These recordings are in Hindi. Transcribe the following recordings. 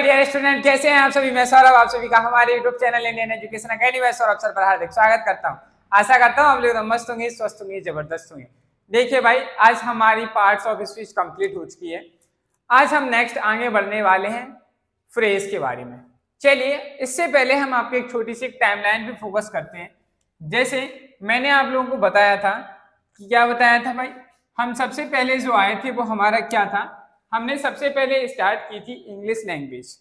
माय डियर स्टूडेंट, कैसे हैं आप सभी। मैं सौरभ आप सभी का हमारे YouTube channel Indian education academy में सौरभ सर पर हार्दिक स्वागत करता हूं। आशा करता हूं आप लोग मस्त होंगे, स्वस्थ होंगे, जबरदस्त होंगे। देखिए भाई, आज हमारी पार्ट्स ऑफ स्पीच कंप्लीट हो चुकी है। आज हम नेक्स्ट आगे बढ़ने वाले हैं फ्रेज के बारे में। चलिए, इससे पहले हम आपको एक छोटी सी टाइमलाइन पे फोकस करते हैं। जैसे मैंने आप लोगों को बताया था कि क्या बताया था भाई, हम सबसे पहले जो आए थे वो हमारा क्या था, हमने सबसे पहले स्टार्ट की थी इंग्लिश लैंग्वेज।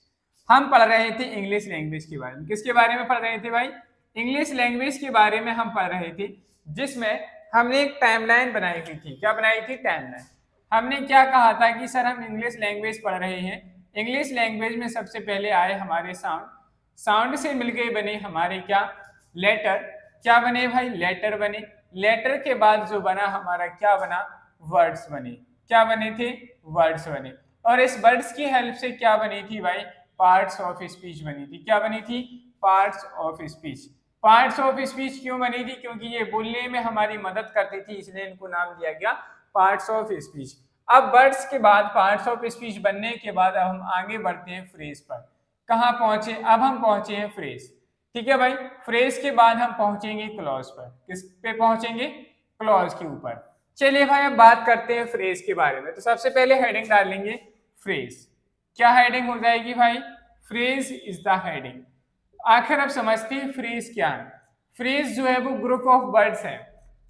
हम पढ़ रहे थे इंग्लिश लैंग्वेज के बारे में। किसके बारे में पढ़ रहे थे भाई? इंग्लिश लैंग्वेज के बारे में हम पढ़ रहे थे, जिसमें हमने एक टाइमलाइन बनाई हुई थी। क्या बनाई थी? टाइमलाइन। हमने क्या कहा था कि सर हम इंग्लिश लैंग्वेज पढ़ रहे हैं, इंग्लिश लैंग्वेज में सबसे पहले आए हमारे साउंड, साउंड से मिलकर बने हमारे क्या? लेटर। क्या बने भाई? लेटर बने। लेटर के बाद जो बना हमारा क्या बना? वर्ड्स बने। क्या बने थे? वर्ड्स बने। और इस वर्ड्स की हेल्प से क्या बनी थी भाई? पार्ट्स ऑफ स्पीच बनी थी। क्या बनी थी? Parts of speech. Parts of speech क्यों बनी थी? क्योंकि ये बोलने में हमारी मदद करती थी, इसलिए इनको नाम दिया गया पार्ट्स ऑफ स्पीच। अब वर्ड्स के बाद, पार्ट्स ऑफ स्पीच बनने के बाद अब हम आगे बढ़ते हैं फ्रेज पर। कहाँ पहुंचे? अब हम पहुंचे हैं फ्रेज। ठीक है भाई, फ्रेज के बाद हम पहुंचेंगे क्लॉज पर। किस पे पहुंचेंगे? क्लॉज के ऊपर। चलिए भाई, अब बात करते हैं फ्रेज के बारे में। तो सबसे पहले हेडिंग डाल लेंगे फ्रेज। क्या हेडिंग हो जाएगी भाई? Phrase is the heading. आखिर अब समझते हैं फ्रेज क्या है। फ्रेज जो है वो ग्रुप ऑफ वर्ड्स है।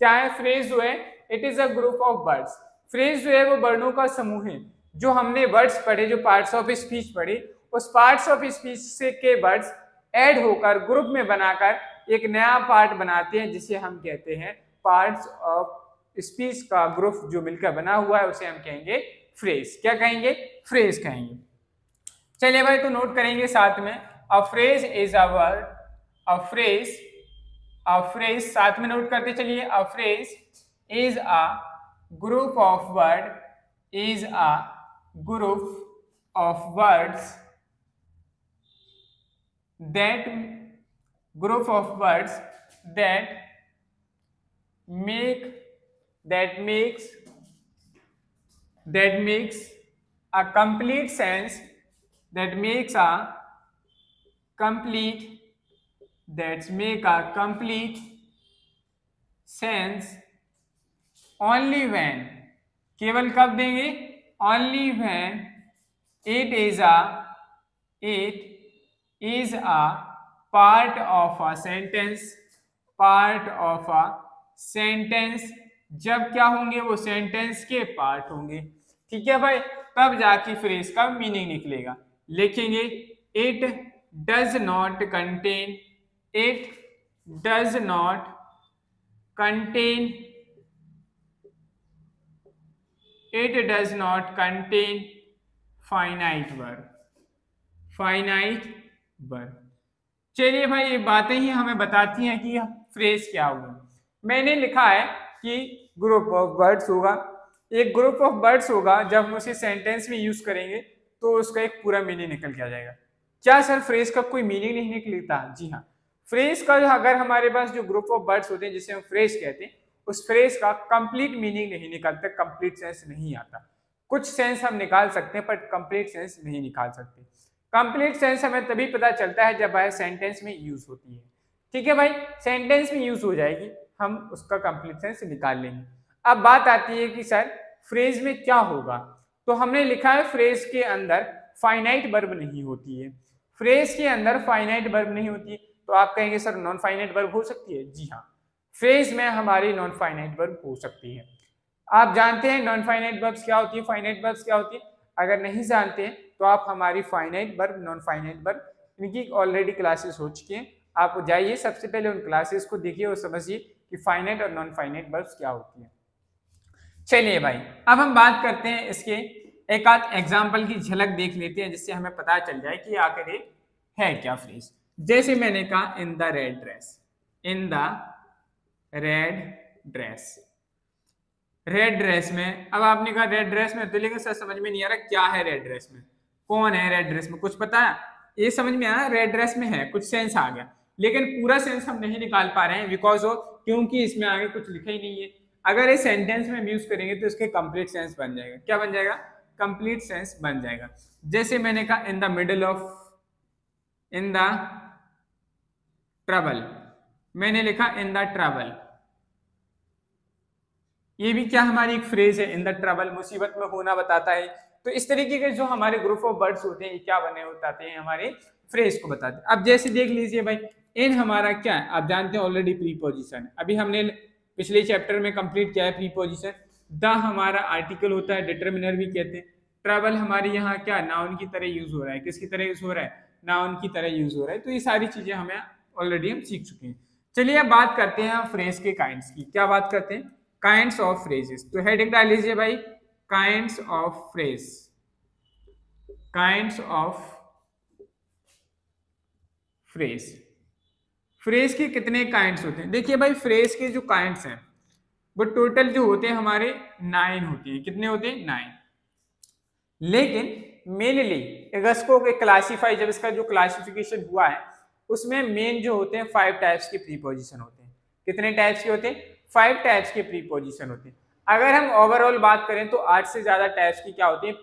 क्या है? फ्रेज जो है it is a group of words. Phrase जो है वो वर्णों का समूह है। जो हमने वर्ड्स पढ़े, जो पार्ट्स ऑफ स्पीच पढ़े, उस पार्ट्स ऑफ स्पीच से के वर्ड्स ऐड होकर ग्रुप में बनाकर एक नया पार्ट बनाते हैं, जिसे हम कहते हैं पार्ट्स ऑफ स्पीच का ग्रुप जो मिलकर बना हुआ है, उसे हम कहेंगे फ्रेज। क्या कहेंगे? फ्रेज कहेंगे। चलिए भाई, तो नोट करेंगे साथ में, a phrase is a word, a phrase, a phrase साथ में नोट करते चलिए। A phrase is a group of word, is a group of words that group of words that makes a complete sense, that make a complete sense only when, केवल कब देंगे? only when it is a part of a sentence, जब क्या होंगे? वो सेंटेंस के पार्ट होंगे। ठीक है भाई, तब जाके फ्रेज का मीनिंग निकलेगा। लिखेंगे it does not contain finite verb. चलिए भाई, ये बातें ही हमें बताती हैं कि फ्रेज क्या होगा। मैंने लिखा है कि ग्रुप ऑफ वर्ड्स होगा। एक ग्रुप ऑफ वर्ड्स होगा, जब हम उसे सेंटेंस में यूज करेंगे तो उसका एक पूरा मीनिंग निकल के आ जाएगा। क्या सर फ्रेज का कोई मीनिंग नहीं निकलता? जी हाँ, फ्रेज का अगर हमारे पास जो ग्रुप ऑफ वर्ड्स होते हैं, जिसे हम फ्रेज कहते हैं, उस फ्रेज का कंप्लीट मीनिंग नहीं निकलता, कंप्लीट सेंस नहीं आता। कुछ सेंस हम निकाल सकते हैं, बट कंप्लीट सेंस नहीं निकाल सकते। कंप्लीट सेंस हमें तभी पता चलता है जब वह सेंटेंस में यूज होती है। ठीक है भाई, सेंटेंस में यूज हो जाएगी, हम उसका कंप्लीट सेंस निकाल लेंगे। अब बात आती है कि सर फ्रेज में क्या होगा। तो हमने लिखा है फ्रेज के अंदर फाइनाइट वर्ब नहीं होती है। फ्रेज के अंदर फाइनाइट वर्ब नहीं होती है। तो आप कहेंगे सर नॉन फाइनाइट वर्ब हो सकती है? जी हाँ, फ्रेज में हमारी नॉन फाइनाइट वर्ब हो सकती है। आप जानते हैं नॉन फाइनाइट वर्ब्स क्या होती है, फाइनाइट वर्ब्स क्या होती है? अगर नहीं जानते हैं तो आप हमारी finite verb, non finite verb, इनकी ऑलरेडी क्लासेस हो चुकी हैं। आप जाइए, सबसे पहले उन क्लासेस को देखिए और समझिए कि फाइनाइट और नॉन फाइनाइट वर्ब्स क्या होती हैं। चलिए भाई, अब हम बात करते हैं इसके एक आध एग्जाम्पल की झलक देख लेते हैं, जिससे हमें पता चल जाए कि आखिर ये है क्या फ्रेज। जैसे मैंने कहा in the red dress, in the red dress, red dress में। अब आपने कहा रेड ड्रेस में, तो लेकिन सर समझ में नहीं आ रहा क्या है रेड ड्रेस में, कौन है रेड ड्रेस में, कुछ पता है? ये समझ में आया रेड ड्रेस में है, कुछ सेंस आ गया, लेकिन पूरा सेंस हम नहीं निकाल पा रहे हैं बिकॉज ऑफ, क्योंकि इसमें आगे कुछ लिखा ही नहीं है। अगर इस सेंटेंस में यूज करेंगे तो इसके कंप्लीट सेंस बन जाएगा। क्या बन जाएगा? कंप्लीट सेंस बन जाएगा। जैसे मैंने कहा in the middle of, in the trouble, मैंने लिखा इन द ट्रबल, ये भी क्या हमारी एक फ्रेज है, इन द ट्रबल, मुसीबत में होना बताता है। तो इस तरीके के जो हमारे ग्रुप ऑफ वर्ड्स होते हैं ये क्या बने बताते हैं, हमारे फ्रेज को बताते हैं। अब जैसे देख लीजिए भाई, इन हमारा क्या है, आप जानते हैं ऑलरेडी प्रीपोजिशन, अभी हमने पिछले चैप्टर में कंप्लीट किया है प्रीपोजिशन। द हमारा आर्टिकल होता है, डिटरमिनर भी कहते हैं। ट्रबल हमारे यहाँ क्या नाउन की तरह यूज हो रहा है, किसकी तरह यूज हो रहा है, नाउन की तरह यूज हो रहा है। तो ये सारी चीजें हमें ऑलरेडी हम सीख चुके हैं। चलिए अब बात करते हैं हम फ्रेज के काइंड्स की। क्या बात करते हैं, काइंड्स ऑफ फ्रेजेस। तो हेडिंग डाल लीजिए भाई, kinds of phrase, kinds of phrase. Phrase के कितने काइंड्स होते हैं, देखिए भाई फ्रेज के जो काइंड्स हैं वो टोटल जो होते हैं हमारे 9 होते हैं। कितने होते हैं, 9। लेकिन मेनली इसको क्लासीफाई, जब इसका जो क्लासिफिकेशन हुआ है उसमें मेन जो होते हैं 5 टाइप्स के प्रीपोजिशन होते हैं। कितने टाइप्स के होते हैं, 5 टाइप्स के प्रीपोजिशन होते हैं। अगर हम ओवरऑल बात करें तो 8 से ज्यादा टाइप्स की क्या होती है,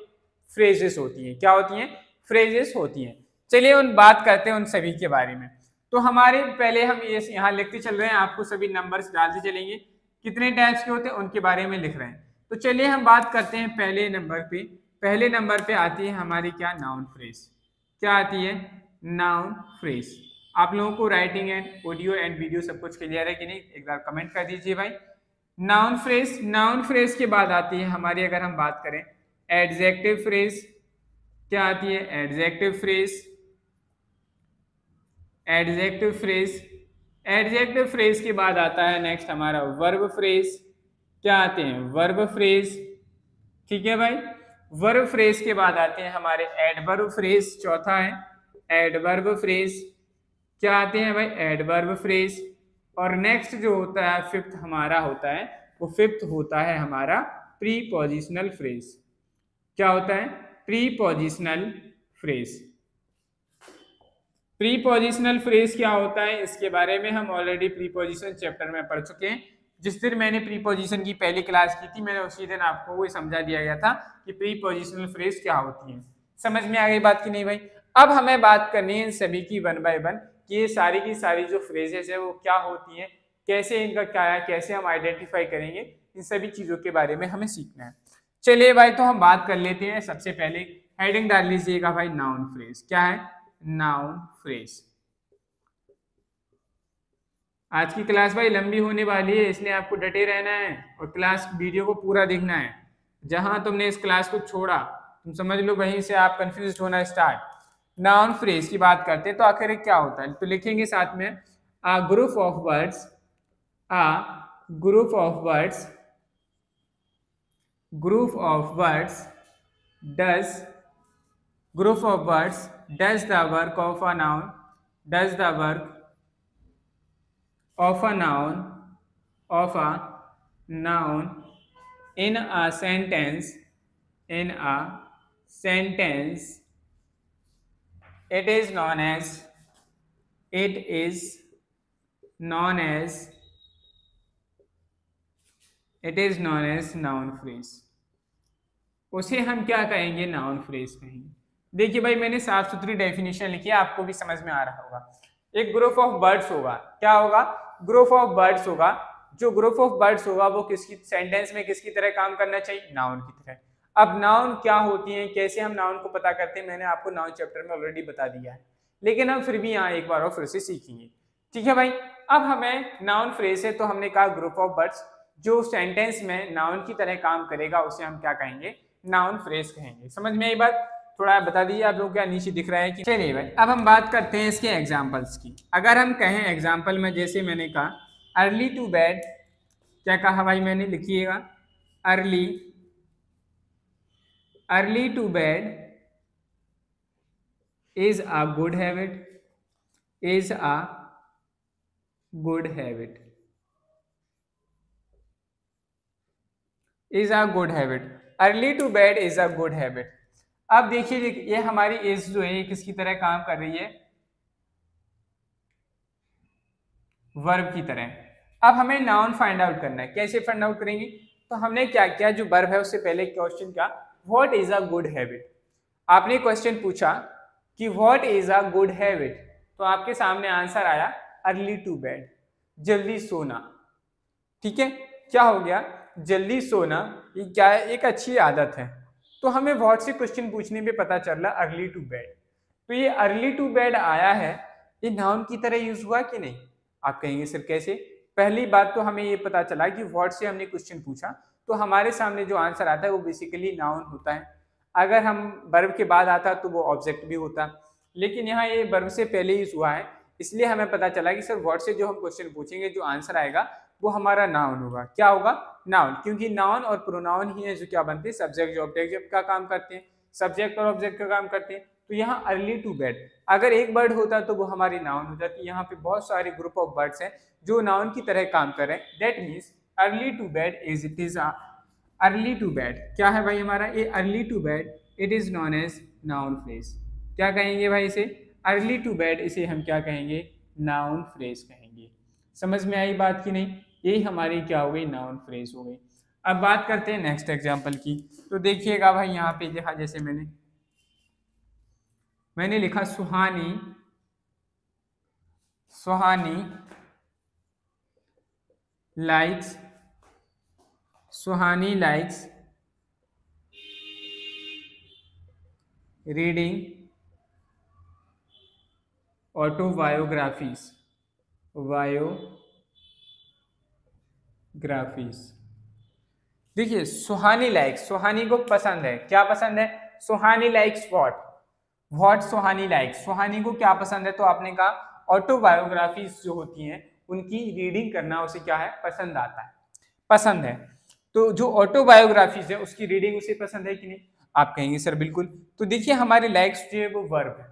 फ्रेजेस होती हैं। क्या होती हैं, फ्रेजेस होती हैं। चलिए उन बात करते हैं उन सभी के बारे में। तो हमारे पहले हम ये यहाँ लिखते चल रहे हैं, आपको सभी नंबर्स डालते चलेंगे, कितने टाइप्स के होते हैं उनके बारे में लिख रहे हैं। तो चलिए हम बात करते हैं पहले नंबर पे। पहले नंबर पे आती है हमारी क्या, नाउन फ्रेज। क्या आती है, नाउन फ्रेज। आप लोगों को writing and audio and video सब कुछ क्लियर है कि नहीं, एक बार कमेंट कर दीजिए भाई। नाउन फ्रेज, नाउन फ्रेज के बाद आती है हमारी, अगर हम बात करें एडजेक्टिव फ्रेज। क्या आती है, adjective phrase, adjective phrase. Adjective phrase के बाद आता है नेक्स्ट हमारा वर्ब फ्रेज। क्या आते हैं, वर्ब फ्रेज। ठीक है भाई, वर्ब फ्रेज के बाद आते हैं हमारे एडवर्ब फ्रेज, चौथा है एडवर्ब फ्रेज। क्या आते हैं भाई, एडवर्ब फ्रेज। और नेक्स्ट जो होता है फिफ्थ हमारा होता है, वो फिफ्थ होता है हमारा प्रीपोजिशनल फ्रेज। क्या होता है, प्रीपोजिशनल फ्रेज। प्रीपोजिशनल फ्रेज क्या होता है, इसके बारे में हम ऑलरेडी प्रीपोजिशन चैप्टर में पढ़ चुके हैं। जिस दिन मैंने प्रीपोजिशन की पहली क्लास की थी, मैंने उसी दिन आपको वो समझा दिया गया था कि प्रीपोजिशनल फ्रेज क्या होती है। समझ में आ गई बात की नहीं भाई। अब हमें बात करनी है इन सभी की वन बाय वन कि ये सारी की सारी जो फ्रेजेस है वो क्या होती हैं, कैसे इनका क्या है, कैसे हम आइडेंटिफाई करेंगे, इन सभी चीजों के बारे में हमें सीखना है। चलिए भाई, तो हम बात कर लेते हैं। सबसे पहले हेडिंग डाल लीजिएगा भाई, नाउन फ्रेज। क्या है, नाउन फ्रेज। आज की क्लास भाई लंबी होने वाली है, इसलिए आपको डटे रहना है और क्लास वीडियो को पूरा देखना है। जहां तुमने इस क्लास को छोड़ा तुम समझ लो वहीं से आप कंफ्यूज होना स्टार्ट। नाउन फ्रेज की बात करते हैं तो आखिर क्या होता है, तो लिखेंगे साथ में a group of words, a group of words, group of words does, group of words does the work of a noun, does the work of a noun, of a noun in a sentence, in a sentence. It is known as, it is known as, it is known as noun phrase. उसे हम क्या कहेंगे, नाउन फ्रेज कहेंगे। देखिए भाई मैंने साफ सुथरी डेफिनेशन लिखी है, आपको भी समझ में आ रहा होगा। एक ग्रुप ऑफ बर्ड्स होगा, क्या होगा, ग्रुप ऑफ बर्ड्स होगा। जो ग्रुप ऑफ बर्ड्स होगा वो किसकी सेंटेंस में किसकी तरह काम करना चाहिए, नाउन की तरह। अब नाउन क्या होती है, कैसे हम नाउन को पता करते हैं, मैंने आपको नाउन चैप्टर में ऑलरेडी बता दिया है, लेकिन हम फिर भी यहाँ एक बार और फिर से सीखेंगे। ठीक है भाई, अब हमें नाउन फ्रेज है तो हमने कहा ग्रुप ऑफ बर्ड्स जो सेंटेंस में नाउन की तरह काम करेगा उसे हम क्या कहेंगे, नाउन फ्रेज कहेंगे। समझ में आई बात, थोड़ा बता दीजिए आप लोग क्या नीचे दिख रहा है कि। चलिए भाई अब हम बात करते हैं इसके एग्जांपल्स की। अगर हम कहें एग्जांपल में, जैसे मैंने कहा अर्ली टू बेड, क्या कहा भाई मैंने, लिखिएगा early, early to bed is a good habit, is a good habit, is a good habit. Early to bed is a good habit. अब देखिए ये हमारी एज जो है किसकी तरह काम कर रही है, वर्ब की तरह। अब हमें नाउन फाइंड आउट करना है, कैसे फाइंड आउट करेंगे, तो हमने क्या किया, जो वर्ब है उससे पहले क्वेश्चन क्या, what is a good habit. आपने क्वेश्चन पूछा कि what is a good habit, तो आपके सामने आंसर आया अर्ली टू बेड, जल्दी सोना। ठीक है, क्या हो गया, जल्दी सोना ये क्या है, एक अच्छी आदत है। तो हमें व्हाट से क्वेश्चन पूछने में पता चल रहा अर्ली टू बेड। तो ये अर्ली टू बेड आया है, ये नाउन की तरह यूज हुआ कि नहीं। आप कहेंगे सर कैसे। पहली बात तो हमें ये पता चला कि व्हाट से हमने क्वेश्चन पूछा तो हमारे सामने जो आंसर आता है वो बेसिकली नाउन होता है। अगर हम वर्ब के बाद आता तो वो ऑब्जेक्ट भी होता, लेकिन यहाँ ये वर्ब से पहले यूज हुआ है, इसलिए हमें पता चला कि सर व्हाट से जो हम क्वेश्चन पूछेंगे जो आंसर आएगा वो हमारा नाउन होगा। क्या होगा, नाउन, क्योंकि नाउन और प्रोनाउन ही है जो क्या बनते हैं, सब्जेक्ट ऑब्जेक्ट का काम करते हैं, सब्जेक्ट और ऑब्जेक्ट का काम करते हैं। तो यहाँ अर्ली टू बेड अगर एक वर्ड होता तो वो हमारी नाउन हो जाती। यहाँ पे बहुत सारे ग्रुप ऑफ वर्ड्स हैं जो नाउन की तरह काम कर रहे हैं। That means early to bed it is early to bed क्या है भाई हमारा, ये early to bed it is known as noun phrase. क्या कहेंगे भाई इसे, अर्ली टू बेड, इसे हम क्या कहेंगे, नाउन फ्रेज कहेंगे। समझ में आई बात की नहीं, यही हमारी क्या हो गई, नाउन फ्रेज हो गई। अब बात करते हैं नेक्स्ट एग्जांपल की। तो देखिएगा भाई यहाँ पे देखा, जैसे मैंने लिखा सुहानी, सुहानी लाइक्स, सुहानी लाइक्स रीडिंग ऑटोबायोग्राफीज, बायोग्राफीज। देखिए सुहानी लाइक्स, सुहानी को पसंद है, क्या पसंद है, सुहानी लाइक्स व्हाट सुहानी लाइक्स, सुहानी को क्या पसंद है, तो आपने कहा ऑटोबायोग्राफीज जो होती हैं उनकी रीडिंग करना उसे क्या है, पसंद आता है, पसंद है। तो जो ऑटोबायोग्राफीज है उसकी रीडिंग उसे पसंद है कि नहीं, आप कहेंगे सर बिल्कुल। तो देखिए हमारे लाइक्स जो है वो वर्ब है,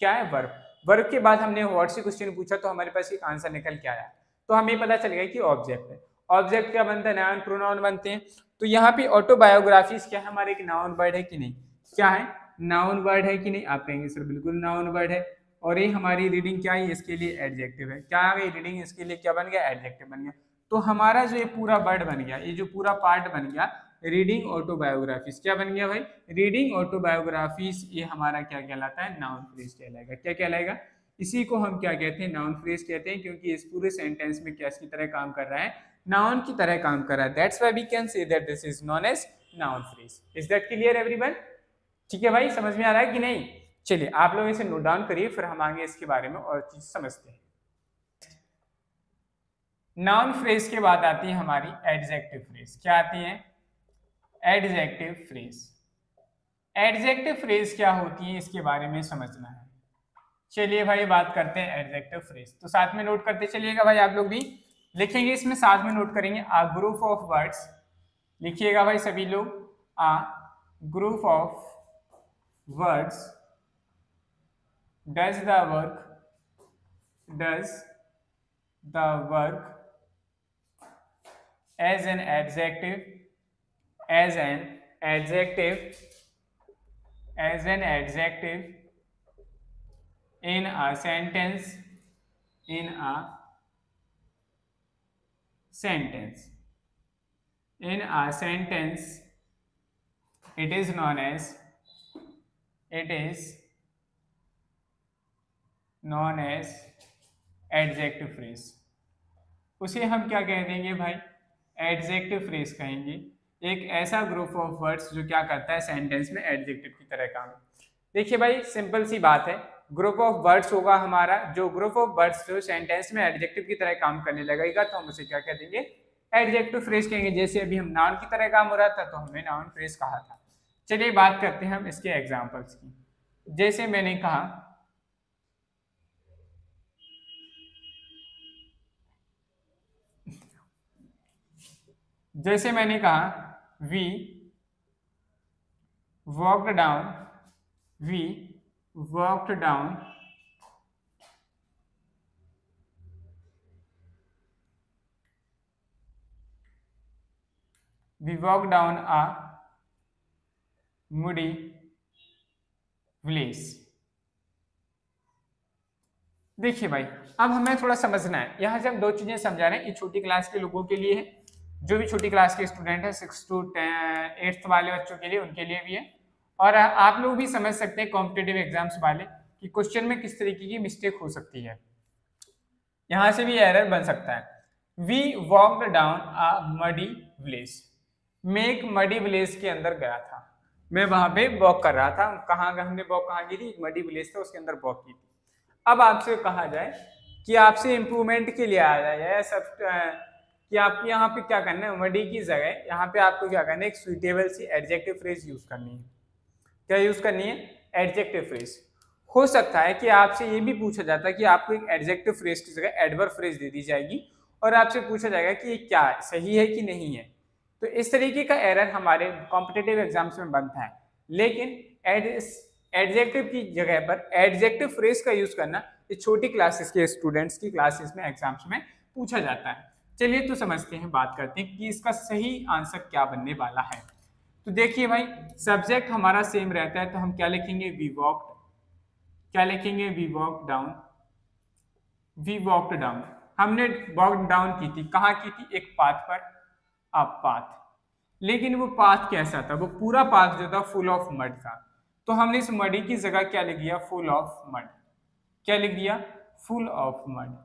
क्या है, वर्ब। वर्ब के बाद हमने व्हाट से क्वेश्चन पूछा तो हमारे पास एक आंसर निकल के आया, तो हमें पता चल गया कि ऑब्जेक्ट है। ऑब्जेक्ट क्या बनता है, नाउन प्रोनाउन बनते हैं। तो यहाँ पे ऑटोबायोग्राफीज क्या है, हमारे एक नाउन वर्ड है कि नहीं, क्या है, नाउन वर्ड है कि नहीं, आप कहेंगे सर बिल्कुल नाउन वर्ड है। और ये हमारी रीडिंग क्या है, इसके लिए एडजेक्टिव है, क्या है रीडिंग, इसके लिए क्या बन गया, एडजेक्टिव बन गया। तो हमारा जो ये पूरा वर्ड बन गया, ये जो पूरा पार्ट बन गया रीडिंग ऑटोबायोग्राफीज, क्या बन गया भाई, रीडिंग ऑटोबायोग्राफीज, ये हमारा क्या कहलाता है, नाउन फ्रेज कहलाएगा। क्या कहलाएगा, इसी को हम क्या कहते हैं, नाउन फ्रेज कहते हैं, क्योंकि इस पूरे सेंटेंस में क्या इसकी तरह काम कर रहा है, नाउन की तरह काम कर रहा है। That's why we can say that this is known as noun phrase. Is that clear everyone. ठीक है भाई, समझ में आ रहा है कि नहीं। चलिए आप लोग इसे नोट डाउन करिए, फिर हम आगे इसके बारे में और चीज समझते हैं। नाउन फ्रेज के बाद आती है हमारी एडजेक्टिव फ्रेज। क्या आती है, एडजेक्टिव फ्रेज। एडजेक्टिव फ्रेज क्या होती है इसके बारे में समझना है। चलिए भाई बात करते हैं एडजेक्टिव फ्रेज, तो साथ में नोट करते चलिएगा भाई, आप लोग भी लिखेंगे इसमें, साथ में नोट करेंगे। आ ग्रुप ऑफ वर्ड्स, लिखिएगा भाई सभी लोग, a group of words does the work as an adjective in a sentence, it is known as adjective phrase. उसे हम क्या कह देंगे भाई, एडजेक्टिव फ्रेज कहेंगे। एक ऐसा ग्रुप ऑफ वर्ड्स जो क्या करता है, सेंटेंस में एडजेक्टिव की तरह काम। देखिए भाई सिंपल सी बात है, ग्रुप ऑफ वर्ड्स होगा हमारा, जो ग्रुप ऑफ वर्ड्स जो सेंटेंस में एडजेक्टिव की तरह काम करने लगेगा तो हम उसे क्या कह देंगे, एडजेक्टिव फ्रेज कहेंगे। जैसे अभी हम नाउन की तरह काम हो रहा था तो हमने नाउन फ्रेज कहा था। चलिए बात करते हैं हम इसके एग्जाम्पल्स की। जैसे मैंने कहा we walked down a muddy place। देखिए भाई अब हमें थोड़ा समझना है, यहाँ से हम दो चीजें समझा रहे हैं, ये छोटी क्लास के लोगों के लिए है, जो भी छोटी क्लास के स्टूडेंट है 6 to 8th वाले बच्चों के लिए, उनके लिए भी है। और आप लोग भी समझ सकते हैं कॉम्पिटिटिव एग्जाम्स वाले कि क्वेश्चन में किस तरीके की मिस्टेक हो सकती है, यहाँ से भी एरर बन सकता है। We walked down a muddy village, मैं एक मडी विलेज के अंदर गया था, मैं वहां पे वॉक कर रहा था। कहाँ हमने वॉक कहाँ की थी? मडी विलेज था, उसके अंदर वॉक की थी। अब आपसे कहा जाए कि आपसे इम्प्रूवमेंट के लिए आ जाए सब कि आपको यहाँ पे क्या करना है, मडी की जगह यहाँ पे आपको क्या करना है, एक सुइटेबल सी एडजेक्टिव फ्रेज यूज करनी है। क्या यूज करनी है? Adjective phrase. हो सकता है कि आपसे ये भी पूछा जाता है कि आपको एक एडजेक्टिव फ्रेज की जगह एडवर्ब फ्रेज दे दी जाएगी और आपसे पूछा जाएगा कि ये क्या है, सही है कि नहीं है। तो इस तरीके का एरर हमारे कॉम्पिटिटिव एग्जाम्स में बनता है। लेकिन एडजेक्टिव की जगह पर एडजेक्टिव फ्रेज का यूज करना ये छोटी क्लासेस के स्टूडेंट्स की क्लासेस में एग्जाम्स में पूछा जाता है। चलिए तो समझते हैं, बात करते हैं कि इसका सही आंसर क्या बनने वाला है। तो देखिए भाई, सब्जेक्ट हमारा सेम रहता है, तो हम क्या लिखेंगे? We walked. क्या लिखेंगे? We walk down. We walked down, हमने वॉक डाउन की थी, कहाँ की थी? एक पाथ पर, अप पाथ। लेकिन वो पाथ कैसा था? वो पूरा पाथ जो था फुल ऑफ मड था, तो हमने इस मडी की जगह क्या लिख दिया? Full of mud. क्या लिख दिया? Full of mud.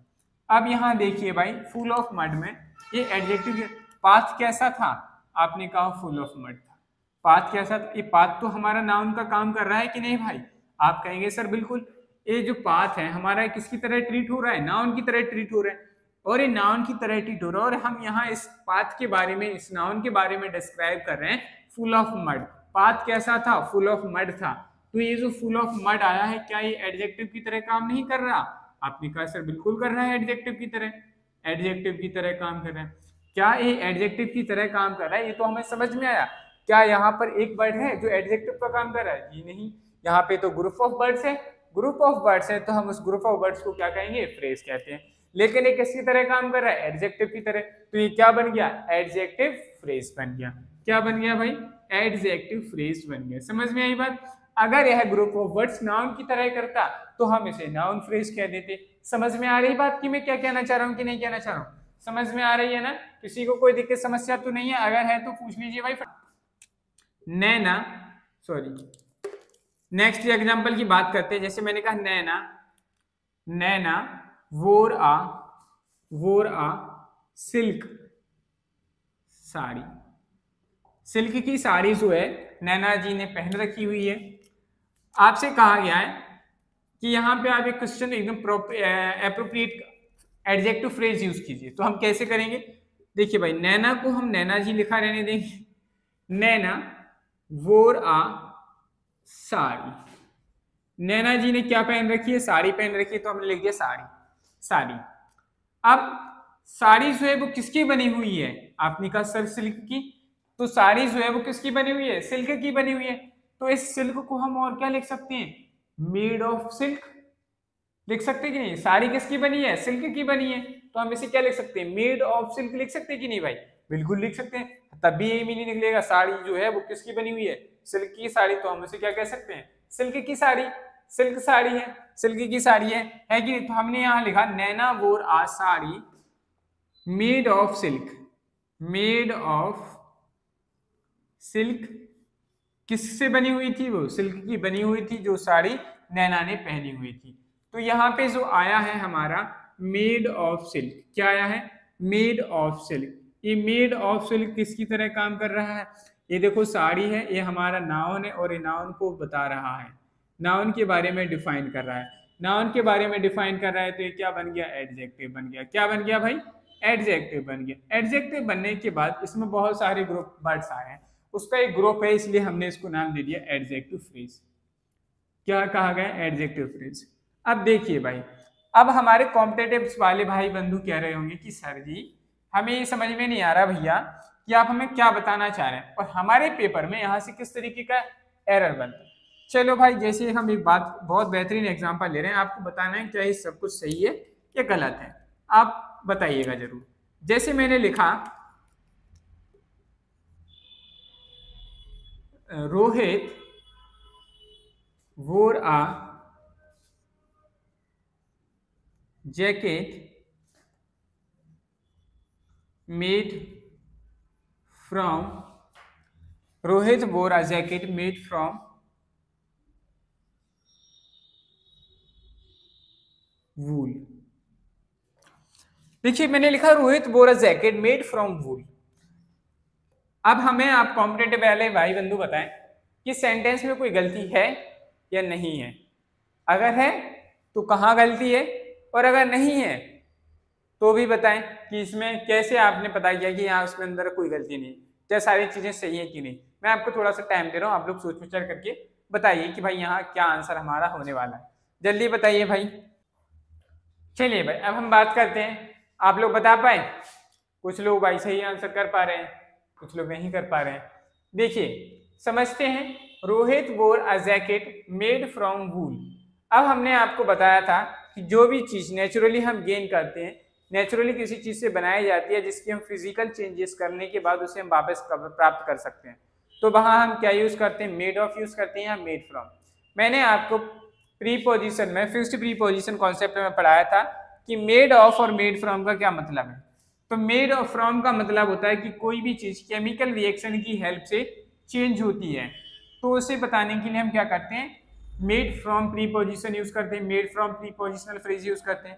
अब यहाँ देखिए भाई, फुल ऑफ मड में ये एडजेक्टिव, पाथ कैसा था? आपने कहा फुल ऑफ मड था। पाथ कैसा था? ये पाथ तो हमारा नाउन का काम कर रहा है कि नहीं भाई? आप कहेंगे सर बिल्कुल, ये जो पाथ है हमारा किसकी तरह ट्रीट हो रहा है? नाउन की तरह ट्रीट हो रहा है। और ये नाउन की तरह ट्रीट हो रहा है, और हम यहाँ इस पाथ के बारे में, इस नाउन के बारे में डिस्क्राइब कर रहे हैं फुल ऑफ मड। पाथ कैसा था? फुल ऑफ मड था। तो ये जो फुल ऑफ मड आया है, क्या ये एडजेक्टिव की तरह काम नहीं कर रहा? आपने कहा सर बिल्कुल कर रहा है, एडजेक्टिव की तरह, एडजेक्टिव की तरह काम कर रहा है। क्या ये एडजेक्टिव की तरह काम कर रहा है? ये तो हमें समझ में आया। क्या यहाँ पर एक वर्ड है जो एडजेक्टिव का काम कर रहा है? जी नहीं, यहाँ पे तो ग्रुप ऑफ वर्ड्स है। ग्रुप ऑफ वर्ड्स है तो हम उस ग्रुप ऑफ वर्ड्स को क्या कहेंगे? फ्रेज कहते हैं। लेकिन ये किसकी तरह काम कर रहा है? एडजेक्टिव की तरह। तो ये क्या बन गया? एडजेक्टिव फ्रेज बन गया। क्या बन गया भाई? एडजेक्टिव फ्रेज बन गया। समझ में आई बात? अगर यह ग्रुप ऑफ वर्ड्स नाउन की तरह करता तो हम इसे नाउन फ्रेज कह देते। समझ में आ रही बात कि मैं क्या कहना चाह रहा हूँ कि नहीं कहना चाह रहा हूँ? समझ में आ रही है ना? किसी को कोई दिक्कत समस्या तो नहीं है? अगर है तो पूछ लीजिए भाई। नैना, सॉरी, नेक्स्ट एग्जांपल की बात करते हैं। जैसे मैंने कहा नैना, नैना वोर आ सिल्क साड़ी। सिल्क की साड़ी जो है नैना जी ने पहन रखी हुई है। आपसे कहा गया है कि यहाँ पे आप एक क्वेश्चन एकदम एप्रोप्रिएट एडजेक्टिव फ्रेज यूज कीजिए। तो हम कैसे करेंगे? देखिए भाई, नैना को हम नैना जी लिखा रहने देंगे। नैना वोर आ साड़ी। नैना जी ने क्या पहन रखी है? साड़ी पहन रखी है, तो हमने लिख दिया साड़ी, साड़ी। अब साड़ी जो है वो किसकी बनी हुई है? आपने कहा सर सिल्क की। तो साड़ी जो है वो किसकी बनी हुई है? सिल्क की बनी हुई है। तो इस सिल्क को हम और क्या लिख सकते हैं? मेड ऑफ सिल्क लिख सकते कि नहीं? साड़ी किसकी बनी है? सिल्क की बनी है। तो हम इसे क्या लिख सकते हैं? मेड ऑफ सिल्क लिख सकते हैं कि नहीं भाई? बिल्कुल लिख सकते हैं। तब भी यही मीनिंग निकलेगा, साड़ी जो है वो किसकी बनी हुई है? सिल्क की साड़ी। तो हम इसे क्या कह सकते हैं? सिल्क की साड़ी। सिल्क साड़ी है, सिल्क की साड़ी है कि नहीं? तो हमने यहां लिखा Naina wore a sari made of silk. Made of silk किससे बनी हुई थी? वो सिल्क की बनी हुई थी, जो साड़ी नैना ने पहनी हुई थी। तो यहाँ पे जो आया है हमारा मेड ऑफ सिल्क, क्या आया है? Made of silk. ये मेड ऑफ सिल्क किसकी तरह काम कर रहा है? ये देखो साड़ी है, ये हमारा नाउन है और ये नाउन को बता रहा है, नाउन के बारे में डिफाइन कर रहा है। नाउन के बारे में डिफाइन कर रहा है तो ये क्या बन गया? एडजेक्टिव बन गया। क्या बन गया भाई? एडजेक्टिव बन गया। एडजेक्टिव बनने के बाद इसमें बहुत सारे ग्रुप वर्ड्स आए हैं, उसका एक ग्रुप है, इसलिए हमने इसको नाम दे दिया एडजेक्टिव फ्रेज। क्या कहा गया? Adjective phrase. अब देखिए भाई, अब हमारे कॉम्पिटिटिव वाले भाई बंधु कह रहे होंगे कि सर जी हमें ये समझ में नहीं आ रहा भैया कि आप हमें क्या बताना चाह रहे हैं और हमारे पेपर में यहाँ से किस तरीके का एरर बनता है। चलो भाई, जैसे हम एक बात, बहुत बेहतरीन एग्जांपल ले रहे हैं, आपको बताना है क्या ये सब कुछ सही है या गलत है, आप बताइएगा जरूर। जैसे मैंने लिखा Rohit wore a jacket made from Rohit wore a jacket made from wool. देखिए मैंने लिखा Rohit wore a jacket made from वूल। अब हमें आप कॉम्पिटेटिव वाले भाई बंधु बताएं कि सेंटेंस में कोई गलती है या नहीं है। अगर है तो कहाँ गलती है, और अगर नहीं है तो भी बताएं कि इसमें कैसे आपने पता किया कि यहाँ उसमें अंदर कोई गलती नहीं, क्या सारी चीजें सही है कि नहीं। मैं आपको थोड़ा सा टाइम दे रहा हूँ, आप लोग सोच विचार करके बताइए कि भाई यहाँ क्या आंसर हमारा होने वाला है। जल्दी बताइए भाई। चलिए भाई अब हम बात करते हैं, आप लोग बता पाए। कुछ लोग भाई सही आंसर कर पा रहे हैं, कुछ लोग नहीं कर पा रहे हैं। देखिए समझते हैं, रोहित वोर अ जैकेट मेड फ्रॉम वूल। अब हमने आपको बताया था कि जो भी चीज नेचुरली हम गेन करते हैं, नेचुरली किसी चीज से बनाई जाती है जिसकी हम फिजिकल चेंजेस करने के बाद उसे हम वापस प्राप्त कर सकते हैं, तो वहां हम क्या यूज करते हैं, मेड ऑफ यूज करते हैं या मेड फ्रॉम। मैंने आपको प्रीपोजिशन में फिक्स्ड प्रीपोजिशन कॉन्सेप्ट में पढ़ाया था कि मेड ऑफ और मेड फ्रॉम का क्या मतलब है। तो मेड ऑफ फ्रॉम का मतलब होता है कि कोई भी चीज केमिकल रिएक्शन की हेल्प से चेंज होती है, तो उसे बताने के लिए हम क्या करते हैं, मेड फ्रॉम प्रीपोजिशन यूज करते हैं, made from prepositional phrase use करते हैं।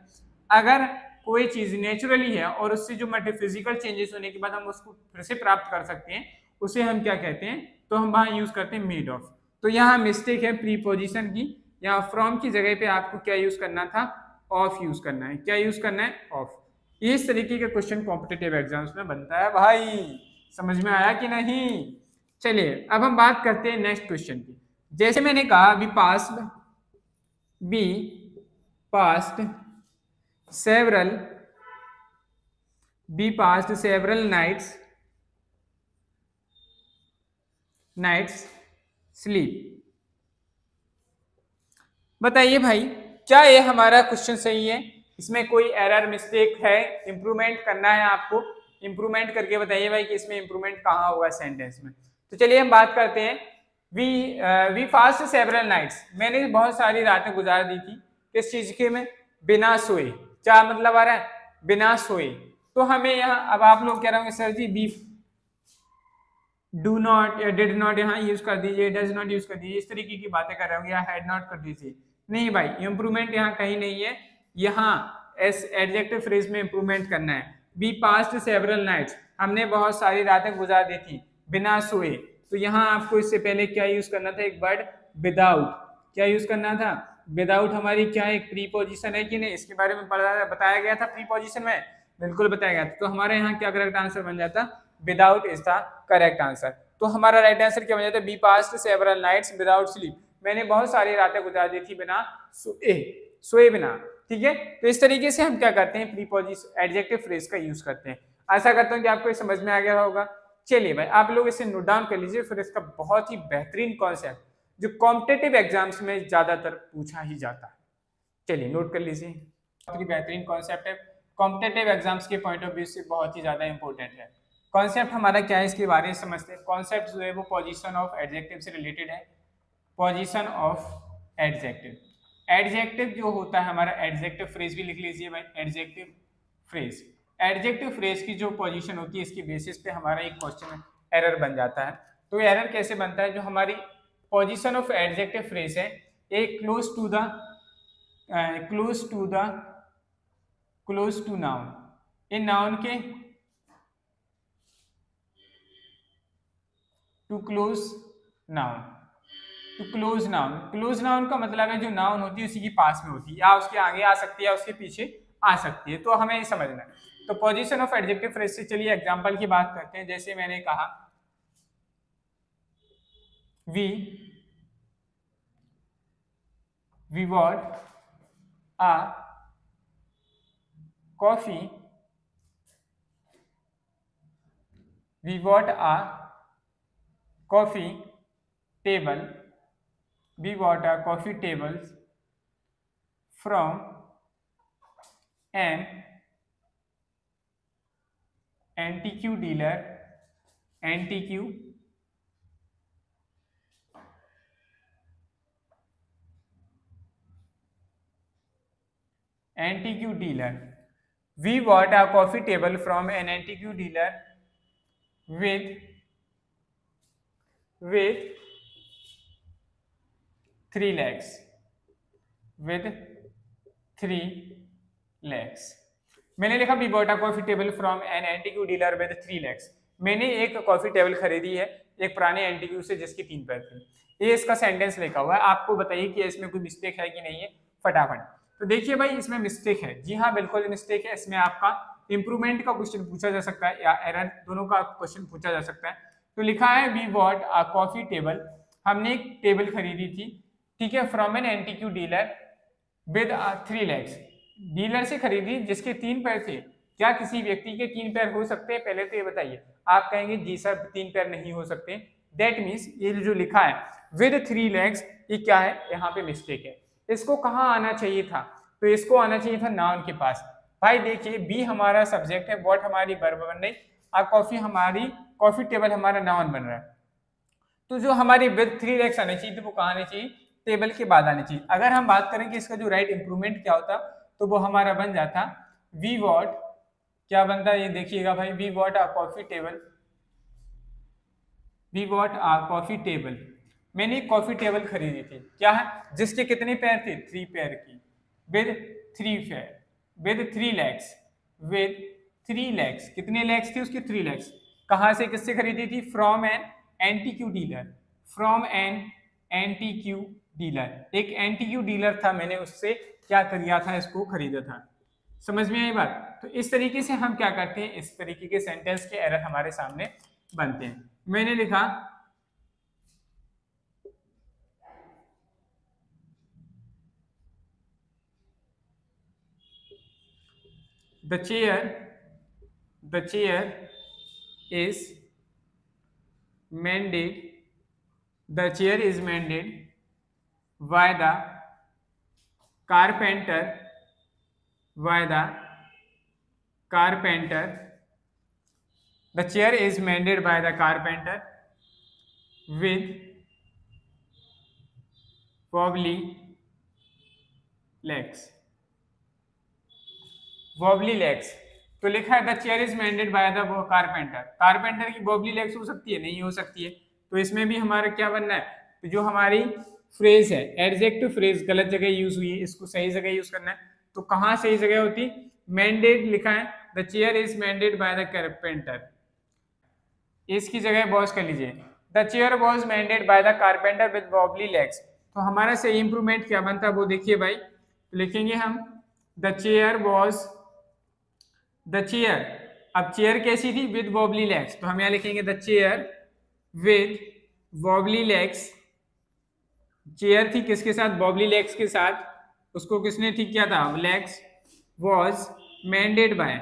अगर कोई चीज नेचुरली है और उससे जो फिजिकल चेंजेस होने के बाद हम उसको फिर से प्राप्त कर सकते हैं, उसे हम क्या कहते हैं, तो हम वहां यूज करते हैं मेड ऑफ। तो यहाँ मिस्टेक है प्रीपोजिशन की, यहाँ फ्रॉम की जगह पे आपको क्या यूज करना था, ऑफ यूज करना है। क्या यूज करना है, ऑफ। इस तरीके का क्वेश्चन कॉम्पिटिटिव एग्जाम्स में बनता है भाई, समझ में आया कि नहीं। चलिए अब हम बात करते हैं नेक्स्ट क्वेश्चन की। जैसे मैंने कहा we passed several nights sleep. बताइए भाई क्या ये हमारा क्वेश्चन सही है, इसमें कोई एरर मिस्टेक है, इंप्रूवमेंट करना है आपको, इंप्रूवमेंट करके बताइए भाई कि इसमें इंप्रूवमेंट कहाँ होगा सेंटेंस में। तो चलिए हम बात करते हैं, वी फास्ट सेवरल नाइट्स, मैंने बहुत सारी रातें गुजार दी थी किस चीज के में, बिना सोए। क्या मतलब आ रहा है, बिना सोए। तो हमें यहाँ अब आप लोग कह रहे होंगे sir ji we do not या डिड नॉट यहाँ यूज कर दीजिए, डज नॉट यूज कर दीजिए, इस तरीके की बातें कर रहे होंगे, या हैड नॉट कर दीजिए। नहीं भाई इंप्रूवमेंट यहाँ कहीं नहीं है, यहाँ एस एडजेक्टिव फ्रेज में इंप्रूवमेंट करना है। बी पास्ट सेवरल नाइट्स, हमने बहुत सारी रातें गुजार दी थी बिना सोए, तो यहाँ आपको इससे पहले क्या यूज करना था, एक वर्ड विदाउट। क्या यूज करना था, विदाउट। हमारी क्या एक प्रीपोजिशन है कि नहीं, इसके बारे में बताया गया था प्रीपोजिशन में, बिल्कुल बताया गया था। तो हमारे यहाँ क्या करेक्ट आंसर बन जाता, without is the correct answer. तो हमारा राइट आंसर क्या बन जाता है, we passed several nights without sleep, मैंने बहुत सारी रातें गुजार दी थी बिना सोए बिना। ठीक है, तो इस तरीके से हम क्या करते हैं, प्रीपोजिशन एडजेक्टिव फ्रेज का यूज करते हैं। आशा करता हूं कि आपको समझ में आ गया होगा। चलिए भाई आप लोग इसे नोट डाउन कर लीजिए, फिर इसका बहुत ही बेहतरीन कॉन्सेप्ट जो कॉम्पिटिटिव एग्जाम्स में ज्यादातर पूछा ही जाता है, चलिए नोट कर लीजिए। बहुत ही बेहतरीन कॉन्सेप्ट है, कॉम्पिटिटिव एग्जाम्स के पॉइंट ऑफ व्यू से बहुत ही ज्यादा इंपॉर्टेंट है। कॉन्सेप्ट हमारा क्या है इसके बारे में समझते हैं। कॉन्सेप्ट जो है वो पोजीशन ऑफ एडजेक्टिव से रिलेटेड है। पोजीशन ऑफ एडजेक्टिव, एडजेक्टिव जो होता है हमारा, एडजेक्टिव फ्रेज भी लिख लीजिए भाई, एडजेक्टिव फ्रेज। एडजेक्टिव फ्रेज की जो पोजीशन होती है इसकी बेसिस पे हमारा एक क्वेश्चन एरर बन जाता है। तो एरर कैसे बनता है, जो हमारी पोजीशन ऑफ एडजेक्टिव फ्रेज है एक क्लोज टू नाउन, इन नाउन के too close noun. Too close noun, close noun का मतलब है जो नाउन होती है उसी के पास में होती है, या उसके आगे आ सकती है या उसके पीछे आ सकती है, तो हमें ये समझना है। तो पोजीशन ऑफ एडजेक्टिव फ्रेज से चलिए एग्जांपल की बात करते हैं। जैसे मैंने कहा we bought a coffee, we bought a coffee table, we bought a coffee table from an antique dealer, we bought a coffee table from an antique dealer with 3 lakhs, with 3 lakhs। मैंने लिखा we bought a coffee table from an antique dealer with 3 lakhs। मैंने एक कॉफी टेबल खरीदी है एक पुराने एंटीक्यू से जिसकी 3 पैर थे। ये इसका सेंटेंस लिखा हुआ है, आपको बताइए कि इसमें कोई मिस्टेक है कि नहीं है फटाफट। तो देखिए भाई इसमें मिस्टेक है, जी हाँ बिल्कुल मिस्टेक है। इसमें आपका इंप्रूवमेंट का क्वेश्चन पूछा जा सकता है या एरर, दोनों का क्वेश्चन पूछा जा सकता है। तो लिखा है we bought a coffee table, हमने एक टेबल खरीदी थी, ठीक है, from an antique dealer with 3 lakhs। Dealer से खरीदी जिसके 3 पैर थे। क्या किसी व्यक्ति के 3 पैर हो सकते हैं? पहले तो ये बताइए। आप कहेंगे जी सर 3 पैर नहीं हो सकते। दैट मीन्स ये जो लिखा है विद 3 lakhs, ये क्या है? यहाँ पे मिस्टेक है। इसको कहाँ आना चाहिए था? तो इसको आना चाहिए था नाउन के पास। भाई देखिए बी हमारा सब्जेक्ट है, वॉट हमारी वर्ब बन रही, और कॉफी हमारी, कॉफी टेबल हमारा नाउन बन रहा है। तो जो हमारी विद 3 lakhs आनी चाहिए थी वो कहाँ आनी चाहिए? टेबल के बाद आनी चाहिए। अगर हम बात करें कि इसका जो राइट इंप्रूवमेंट क्या होता तो वो हमारा बन जाता वी वॉट, क्या बनता है ये देखिएगा भाई, we bought a coffee table, we bought a coffee table. मैंने एक कॉफी टेबल खरीदी थी, क्या है, जिसके कितने पैर थे? 3 पैर की, विद 3 पैर, विद 3 lakhs, विद 3 lakhs। कितने लैक्स थे उसके? 3 lakhs। कहाँ से किससे खरीदी थी? From an antique dealer, from an antique dealer. एक एंटीक्यू डीलर था, मैंने उससे क्या किया था? इसको खरीदा था। समझ में आई बात? तो इस तरीके से हम क्या करते हैं, इस तरीके के सेंटेंस के एरर हमारे सामने बनते हैं। मैंने लिखा the chair is mended, the chair is mended by the carpenter, by the carpenter, the chair is mended by the carpenter with wobbly legs, wobbly legs। तो लिखा है the chair is मेंडेड by the carpenter. Carpenter की बॉबली लेग्स हो सकती है? नहीं हो सकती है। तो इसमें भी हमारा क्या बनना है? तो जो हमारी फ्रेज है, एडजेक्टिव फ्रेज गलत जगह यूज हुई है, इसको सही जगह यूज करना है। तो कहाँ सही जगह होती? मेंडेड लिखा है, the chair is मेंडेड by the carpenter, इसकी जगह वॉज कर लीजिए, the chair was mended by the carpenter with wobbly legs. तो हमारा सही इंप्रूवमेंट क्या बनता है वो देखिए भाई। तो लिखेंगे हम the chair was, the chair, अब चेयर कैसी थी? With wobbly legs. तो हम यहाँ लिखेंगे the chair with wobbly legs. Chair थी किसके साथ? वॉबली लेग्स के साथ। उसको किसने ठीक किया था? Legs. Was mended by,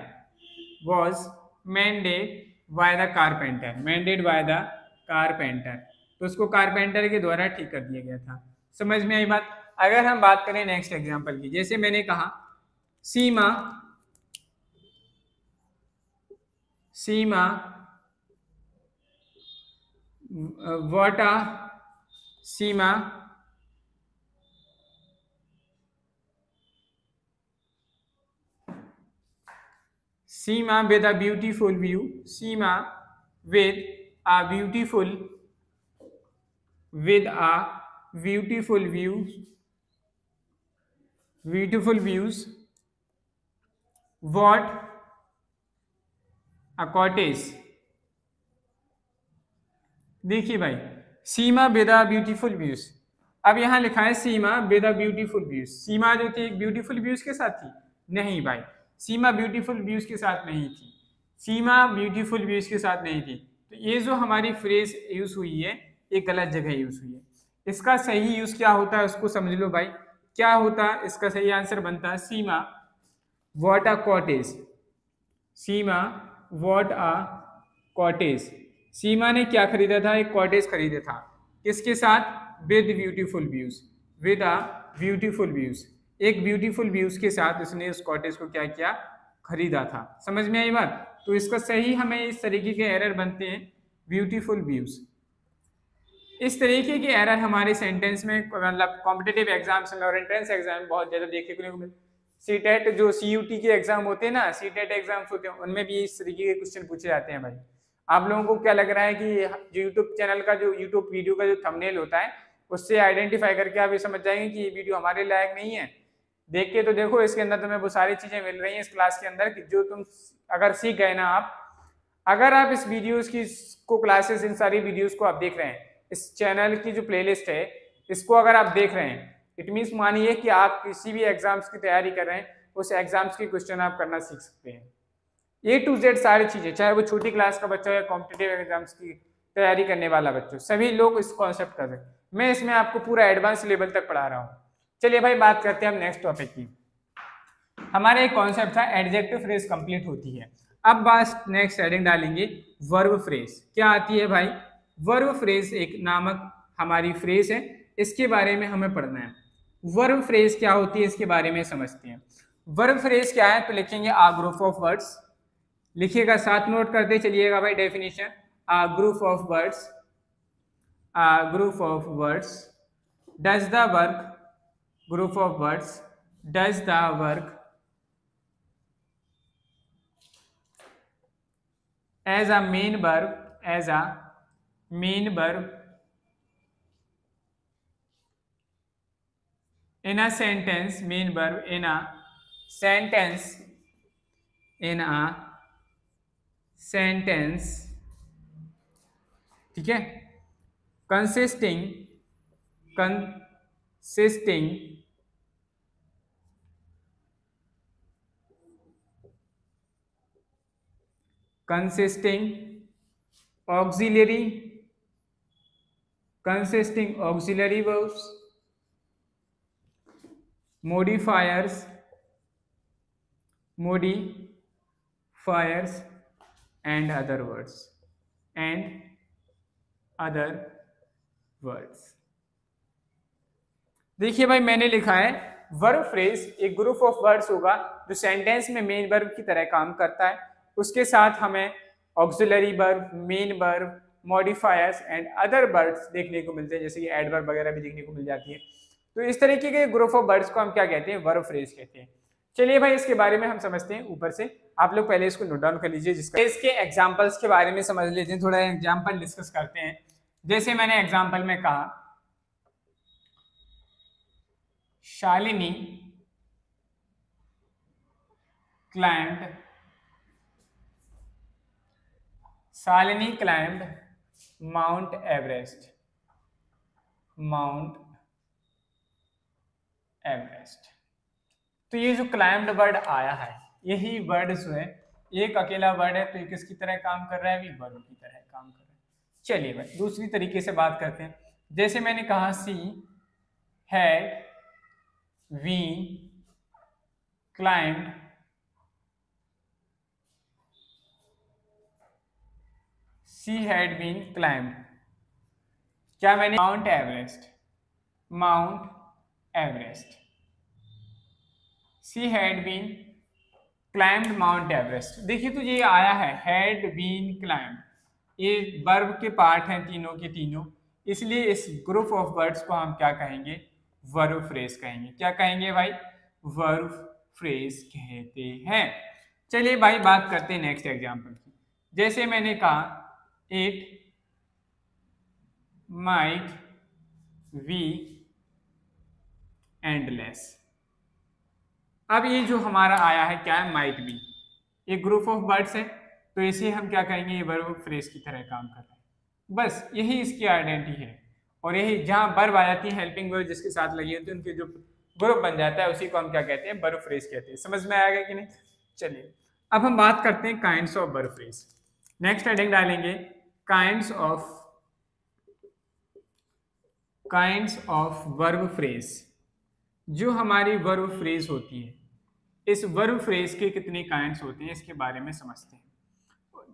was mended by the carpenter, mended by the carpenter. तो उसको कारपेंटर के द्वारा ठीक कर दिया गया था। समझ में आई बात? अगर हम बात करें नेक्स्ट एग्जाम्पल की, जैसे मैंने कहा सीमा, सीमा what a Seema Seema with a beautiful view, Seema with a beautiful, with a beautiful views, beautiful views, what a cottage। देखिए भाई सीमा विद अ ब्यूटीफुल व्यूज। अब यहाँ लिखा है सीमा विद अ ब्यूटीफुल व्यूज। सीमा जो थी ब्यूटीफुल व्यूज के साथ थी? नहीं भाई, सीमा ब्यूटीफुल व्यूज के साथ नहीं थी, सीमा ब्यूटीफुल व्यूज के साथ नहीं थी। तो ये जो हमारी फ्रेज यूज हुई है ये गलत जगह यूज हुई है। इसका सही यूज क्या होता है उसको समझ लो भाई। क्या होता है इसका सही आंसर? बनता है Seema bought a cottage, Seema bought a cottage. सीमा ने क्या खरीदा था? एक कॉटेज खरीदा था। किसके साथ? With beautiful views, with a beautiful views. एक ब्यूटीफुल व्यूज के साथ उसने उस कॉटेज को क्या किया? खरीदा था। समझ में आई बात? तो इसका सही हमें इस तरीके के एरर बनते हैं, ब्यूटीफुल व्यूज। इस तरीके के एरर हमारे सेंटेंस में मतलब कॉम्पिटिटिव एग्जाम्स में और एंट्रेंस एग्जाम में बहुत ज़्यादा देखने को मिलते। सीटेट जो सीयूटी के एग्जाम होते हैं ना, सीटेट एग्जाम्स होते हैं, उनमें भी इस तरीके के क्वेश्चन पूछे जाते हैं भाई। आप लोगों को क्या लग रहा है कि जो यूट्यूब चैनल का जो यूट्यूब वीडियो का जो थंबनेल होता है उससे आइडेंटिफाई करके आप ये समझ जाएंगे कि ये वीडियो हमारे लायक नहीं है? देख के तो देखो, इसके अंदर तुम्हें वो सारी चीजें मिल रही हैं इस क्लास के अंदर कि जो तुम अगर सीख गए ना, आप अगर आप इस वीडियोस की को क्लासेस, इन सारी वीडियोस को आप देख रहे हैं, इस चैनल की जो प्लेलिस्ट है इसको अगर आप देख रहे हैं, इट मीन्स मानिए कि आप किसी भी एग्जाम्स की तैयारी कर रहे हैं, उस एग्जाम्स की क्वेश्चन आप करना सीख सकते हैं। A to Z सारी चीजें, चाहे वो छोटी क्लास का बच्चा हो या कॉम्पिटिटिव एग्जाम्स की तैयारी करने वाला बच्चा, सभी लोग इस कॉन्सेप्ट कर रहे हैं। मैं इसमें आपको पूरा एडवांस लेवल तक पढ़ा रहा हूँ। चलिए भाई बात करते हैं हम नेक्स्ट टॉपिक की। हमारा एक कॉन्सेप्ट था एडजेक्टिव फ्रेज कंप्लीट होती है। अब बात नेक्स्ट हेडिंग डालेंगे वर्ब फ्रेज। क्या आती है भाई? वर्ब फ्रेज एक नामक हमारी फ्रेज है, इसके बारे में हमें पढ़ना है। वर्ब फ्रेज क्या होती है इसके बारे में समझते हैं। वर्ब फ्रेज क्या है? तो लिखेंगे आ ग्रुप ऑफ वर्ड्स, लिखिएगा साथ नोट करते चलिएगा भाई definition. A group of words, a group of words does the work, group of words does the work as a main verb, as a main verb in a sentence, main verb in a sentence, in a sentence, ठीक है, consisting auxiliary verbs, modifiers and other words, देखिए भाई मैंने लिखा है वर्ब फ्रेज एक ग्रुप ऑफ वर्ड्स होगा जो सेंटेंस में मेन वर्ब की तरह काम करता है, उसके साथ हमें auxiliary verb, main verb, modifiers and other words देखने को मिलते हैं, जैसे कि एडवर्ब वगैरह भी देखने को मिल जाती है। तो इस तरीके के ग्रुप ऑफ वर्ड्स को हम क्या कहते हैं? वर्ब फ्रेज कहते हैं। चलिए भाई इसके बारे में हम समझते हैं ऊपर से, आप लोग पहले इसको नोट डाउन कर लीजिए, जिसका इसके एग्जाम्पल्स के बारे में समझ लेते हैं, थोड़ा एग्जाम्पल डिस्कस करते हैं। जैसे मैंने एग्जाम्पल में कहा शालिनी climbed माउंट एवरेस्ट, तो ये जो क्लाइम्ड वर्ड आया है, यही वर्ड जो है एक अकेला वर्ड है, तो ये किसकी तरह काम कर रहा है? भी वर्ब की तरह काम कर रहा है। चलिए भाई दूसरी तरीके से बात करते हैं। जैसे मैंने कहा सी हैड बीन क्लाइम्ड क्या मैंने? Mount Everest, she had been climbed Mount Everest. देखिए तो ये आया है हैड बीन क्लाइम्ड, ये वर्ब के पार्ट हैं तीनों के तीनों, इसलिए इस ग्रुप ऑफ वर्ड्स को हम क्या कहेंगे? वर्ब फ्रेज कहेंगे। क्या कहेंगे भाई? वर्ब फ्रेज कहते हैं। चलिए भाई बात करते हैं नेक्स्ट एग्जांपल की। जैसे मैंने कहा इट माइट बी एंडलेस। अब ये जो हमारा आया है क्या है? माइट बी, एक ग्रुप ऑफ वर्ड्स है, तो इसे हम क्या कहेंगे? ये वर्ब फ्रेज की तरह काम कर रहा है। बस यही इसकी आइडेंटिटी है, और यही जहां वर्ब आ जाती है हेल्पिंग वर्ब जिसके साथ लगी होती है, उनके जो ग्रुप बन जाता है उसी को हम क्या कहते हैं? वर्ब फ्रेज कहते हैं। समझ में आएगा कि नहीं? चलिए अब हम बात करते हैं kinds of verb phrase. Next heading डालेंगे काइंड्स ऑफ वर्ब फ्रेज। जो हमारी वर्ब फ्रेज होती है, इस वर्ब फ्रेज के कितने काइंड्स होते हैं इसके बारे में समझते हैं।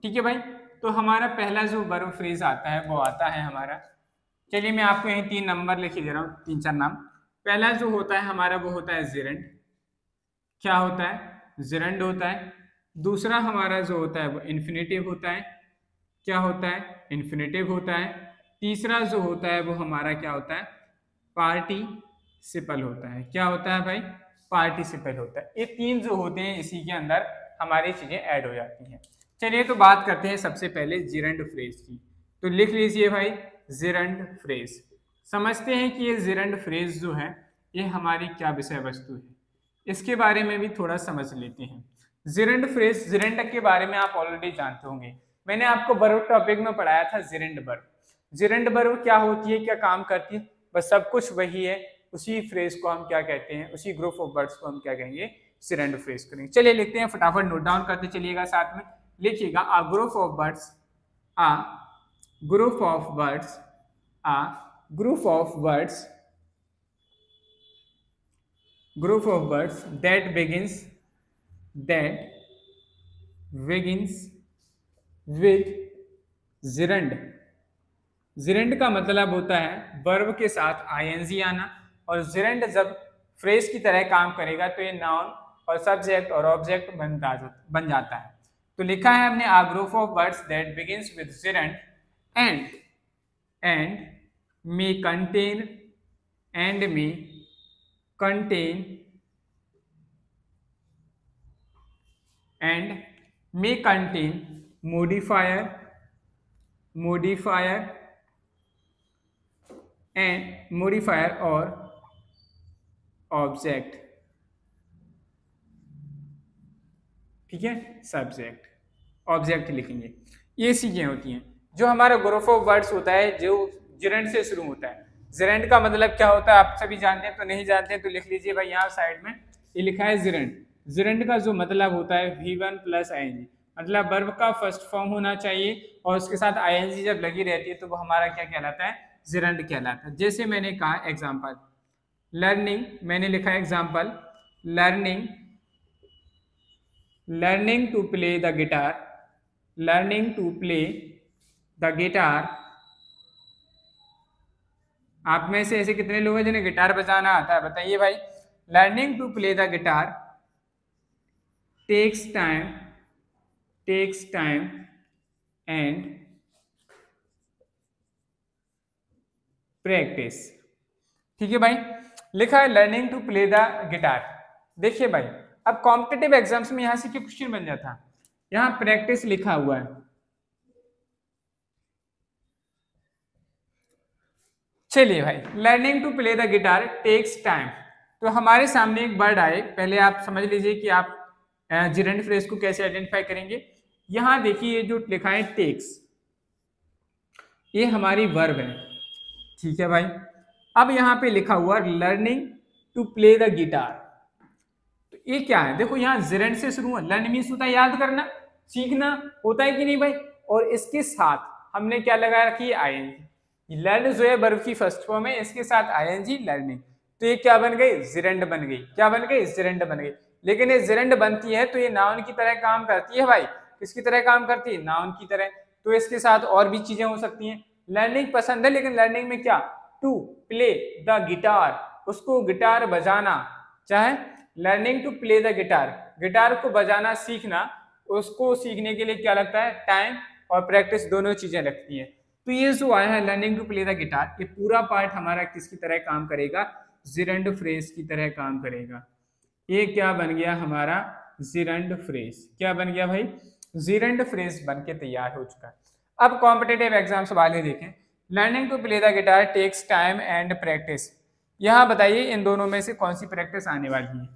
ठीक है भाई, तो हमारा पहला जो वर्ब फ्रेज आता है वो आता है हमारा, चलिए मैं आपको यहीं 3 नंबर लिख दे रहा हूँ, 3-4 नाम। पहला जो होता है हमारा वो होता है जिरंड। क्या होता है? जिरंड होता है। दूसरा हमारा जो होता है वो इन्फिनेटिव होता है। क्या होता है? इन्फिनेटिव होता है। तीसरा जो होता है वो हमारा क्या होता है? पार्टिसिपल होता है। क्या होता है भाई? पार्टिसिपल होता है। ये 3 जो होते हैं इसी के अंदर हमारी चीजें ऐड हो जाती हैं। चलिए तो बात करते हैं सबसे पहले जिरंड फ्रेज की। तो लिख लीजिए भाई जिरंड फ्रेज। समझते हैं कि ये जिरंड फ्रेज जो है ये हमारी क्या विषय वस्तु है, इसके बारे में भी थोड़ा समझ लेते हैं। जिरंड फ्रेज, जिरंड के बारे में आप ऑलरेडी जानते होंगे, मैंने आपको वर्ब टॉपिक में पढ़ाया था जिरंड वर्ब। जिरंड वर्ब क्या होती है, क्या काम करती है, बस सब कुछ वही है। उसी फ्रेज को हम क्या कहते हैं, उसी ग्रुप ऑफ वर्ड्स को हम क्या कहेंगे, जिरंड फ्रेज करेंगे। चलिए लिखते हैं, फटाफट नोट डाउन करते चलिएगा, साथ में लिखिएगा। A group of words, a group of words, a group of words, group of words that begins with gerund। gerund का मतलब होता है वर्ब के साथ ing आना, और gerund जब फ्रेज की तरह काम करेगा तो ये नाउन और सब्जेक्ट और ऑब्जेक्ट बन जाता है। तो लिखा है हमने, a group of words that begins with gerund and may contain modifier और ऑब्जेक्ट। ठीक है, सब्जेक्ट ऑब्जेक्ट लिखेंगे। ये चीजें होती हैं जो हमारा ग्रुप ऑफ वर्ड्स होता है जो जिरंड से शुरू होता है। जिरंड का मतलब क्या होता है आप सभी जानते हैं, तो नहीं जानते हैं तो लिख लीजिए भाई यहाँ साइड में, ये लिखा है जिरंड। जिरंड का जो मतलब होता है V1 + ing, मतलब वर्ब का फर्स्ट फॉर्म होना चाहिए और उसके साथ ing जब लगी रहती है तो वो हमारा क्या कहलाता है, जिरंड कहलाता है। जैसे मैंने कहा एग्जाम्पल लर्निंग, मैंने लिखा example learning to play the guitar, learning to play the guitar. आप में से ऐसे कितने लोग हैं जिन्हें गिटार बजाना आता है, बताइए भाई। Learning to play the guitar takes time and practice. ठीक है भाई, लिखा है learning to play the guitar. देखिए भाई, अब कॉम्पिटिटिव एग्जाम्स में यहां से क्या क्वेश्चन बन जाता, यहां प्रैक्टिस लिखा हुआ है। चलिए भाई, learning to play the guitar takes time, तो हमारे सामने एक वर्ड आए, पहले आप समझ लीजिए कि आप जिरंड फ्रेज को कैसे आइडेंटिफाई करेंगे। यहां देखिए जो लिखा है टेक्स, ये हमारी वर्ब है। ठीक है भाई, अब यहाँ पे लिखा हुआ learning to play the guitar, तो ये क्या है, देखो यहाँ जिरंड से शुरू है। लर्न मीन्स होता है याद करना, सीखना होता है कि नहीं भाई, और इसके साथ हमने क्या लगा रखी है, आईएनजी। लर्न जो है वर्ब की फर्स्ट फॉर्म है, इसके साथ आईएनजी लर्निंग, तो ये क्या बन गई, जिरंड बन गई। क्या बन गई, जिरंड बन गई। लेकिन ये जिरंड बनती है तो ये नाउन की तरह काम करती है भाई। किसकी तरह काम करती है, नाउन की तरह। तो इसके साथ और भी चीजें हो सकती हैं। लर्निंग पसंद है, लेकिन लर्निंग में क्या, टू प्ले द गिटार, उसको गिटार बजाना, चाहे learning to play the guitar, guitar को बजाना सीखना, उसको सीखने के लिए क्या लगता है, टाइम और प्रैक्टिस, दोनों चीजें लगती हैं। तो ये जो आया है learning to play the guitar, ये पूरा पार्ट हमारा किसकी तरह काम करेगा, जिरंड फ्रेज की तरह काम करेगा। ये क्या बन गया हमारा, जिरंड फ्रेज। क्या बन गया भाई, जिरंड फ्रेज बन के तैयार हो चुका है। अब कॉम्पिटिटिव एग्जाम्स वाले देखें, learning to play the guitar takes time and practice. यहाँ बताइए इन दोनों में से कौन सी प्रैक्टिस आने वाली है,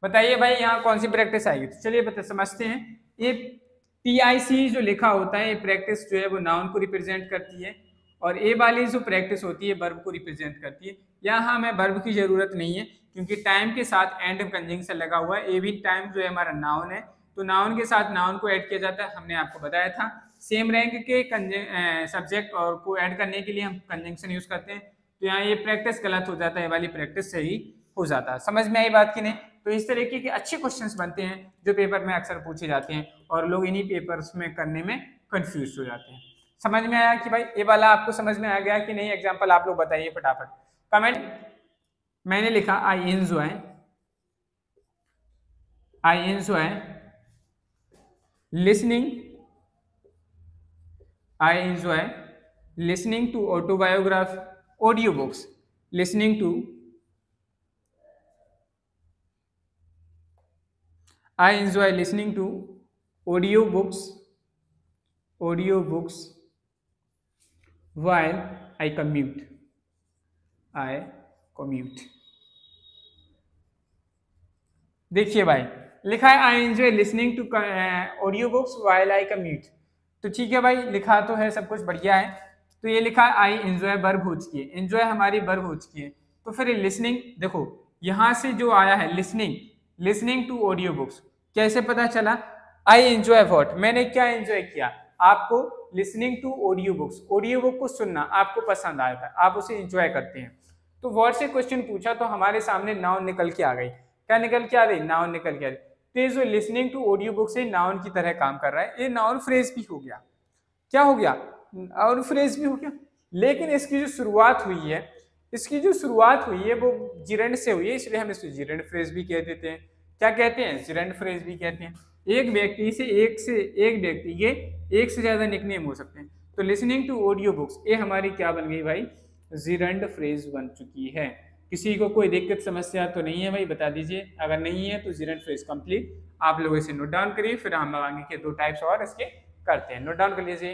बताइए भाई यहाँ कौन सी प्रैक्टिस आएगी। तो चलिए समझते हैं। ये PIC जो लिखा होता है, ये प्रैक्टिस जो है वो नाउन को रिप्रेजेंट करती है, और ए वाली जो प्रैक्टिस होती है वर्ब को रिप्रेजेंट करती है। यहाँ हमें वर्ब की जरूरत नहीं है क्योंकि टाइम के साथ एंड कंजंक्शन लगा हुआ है। ए भी टाइम जो है हमारा नाउन है, तो नाउन के साथ नाउन को ऐड किया जाता है, हमने आपको बताया था। सेम रैंक के सब्जेक्ट और को ऐड करने के लिए हम कंजंक्शन यूज करते हैं। तो यहाँ ये प्रैक्टिस गलत हो जाता है, वाली प्रैक्टिस सही हो जाता है। समझ में आई बात की नहीं। तो इस तरीके के अच्छे क्वेश्चंस बनते हैं जो पेपर में अक्सर पूछे जाते हैं, और लोग इन्हीं पेपर्स में करने में कंफ्यूज हो जाते हैं। समझ में आया कि भाई ये वाला आपको समझ में आ गया कि नहीं, एग्जाम्पल आप लोग बताइए फटाफट कमेंट। मैंने लिखा I enjoy listening to autobiography audio books, I enjoy listening to audio books while I commute. देखिए भाई, लिखा है I enjoy listening to audio books while I commute. तो ठीक है भाई, लिखा तो है, सब कुछ बढ़िया है। तो ये लिखा है आई एंजॉय वर्ब हो चुकी है, एंजॉय हमारी वर्ब हो चुकी है। तो फिर लिसनिंग, देखो यहाँ से जो आया है लिसनिंग टू ऑडियो बुक्स, कैसे पता चला? आई एंजॉय व्हाट, मैंने क्या एंजॉय किया? आपको listening to audio books, audio book को सुनना आपको पसंद आता है, आप उसे एंजॉय करते हैं। तो वर्ड से क्वेश्चन पूछा तो हमारे सामने नाउन निकल के आ गई। क्या निकल के आ रही? नाउन निकल के आ रही। तो ये जो लिसनिंग टू ऑडियो बुक से नाउन की तरह काम कर रहा है, ये नाउन फ्रेज भी हो गया। क्या हो गया? नाउन फ्रेज भी हो गया। लेकिन इसकी जो शुरुआत हुई है वो जिरेंड से हुई है, इसलिए हम इसको जिरेंड फ्रेज भी कह देते हैं। क्या कहते हैं? जिरेंड फ्रेज भी कहते हैं। एक व्यक्ति से एक व्यक्ति के एक से ज्यादा निकनेम हो सकते हैं। तो लिसनिंग टू ऑडियो बुक्स, ये हमारी क्या बन गई भाई? जिरेंड फ्रेज बन चुकी है। किसी को कोई दिक्कत समस्या तो नहीं है भाई? बता दीजिए, अगर नहीं है तो जिरेंड फ्रेज कंप्लीट। आप लोग इसे नोट डाउन करिए, फिर हम आगे के 2 टाइप्स और इसके करते हैं। नोट डाउन कर लीजिए।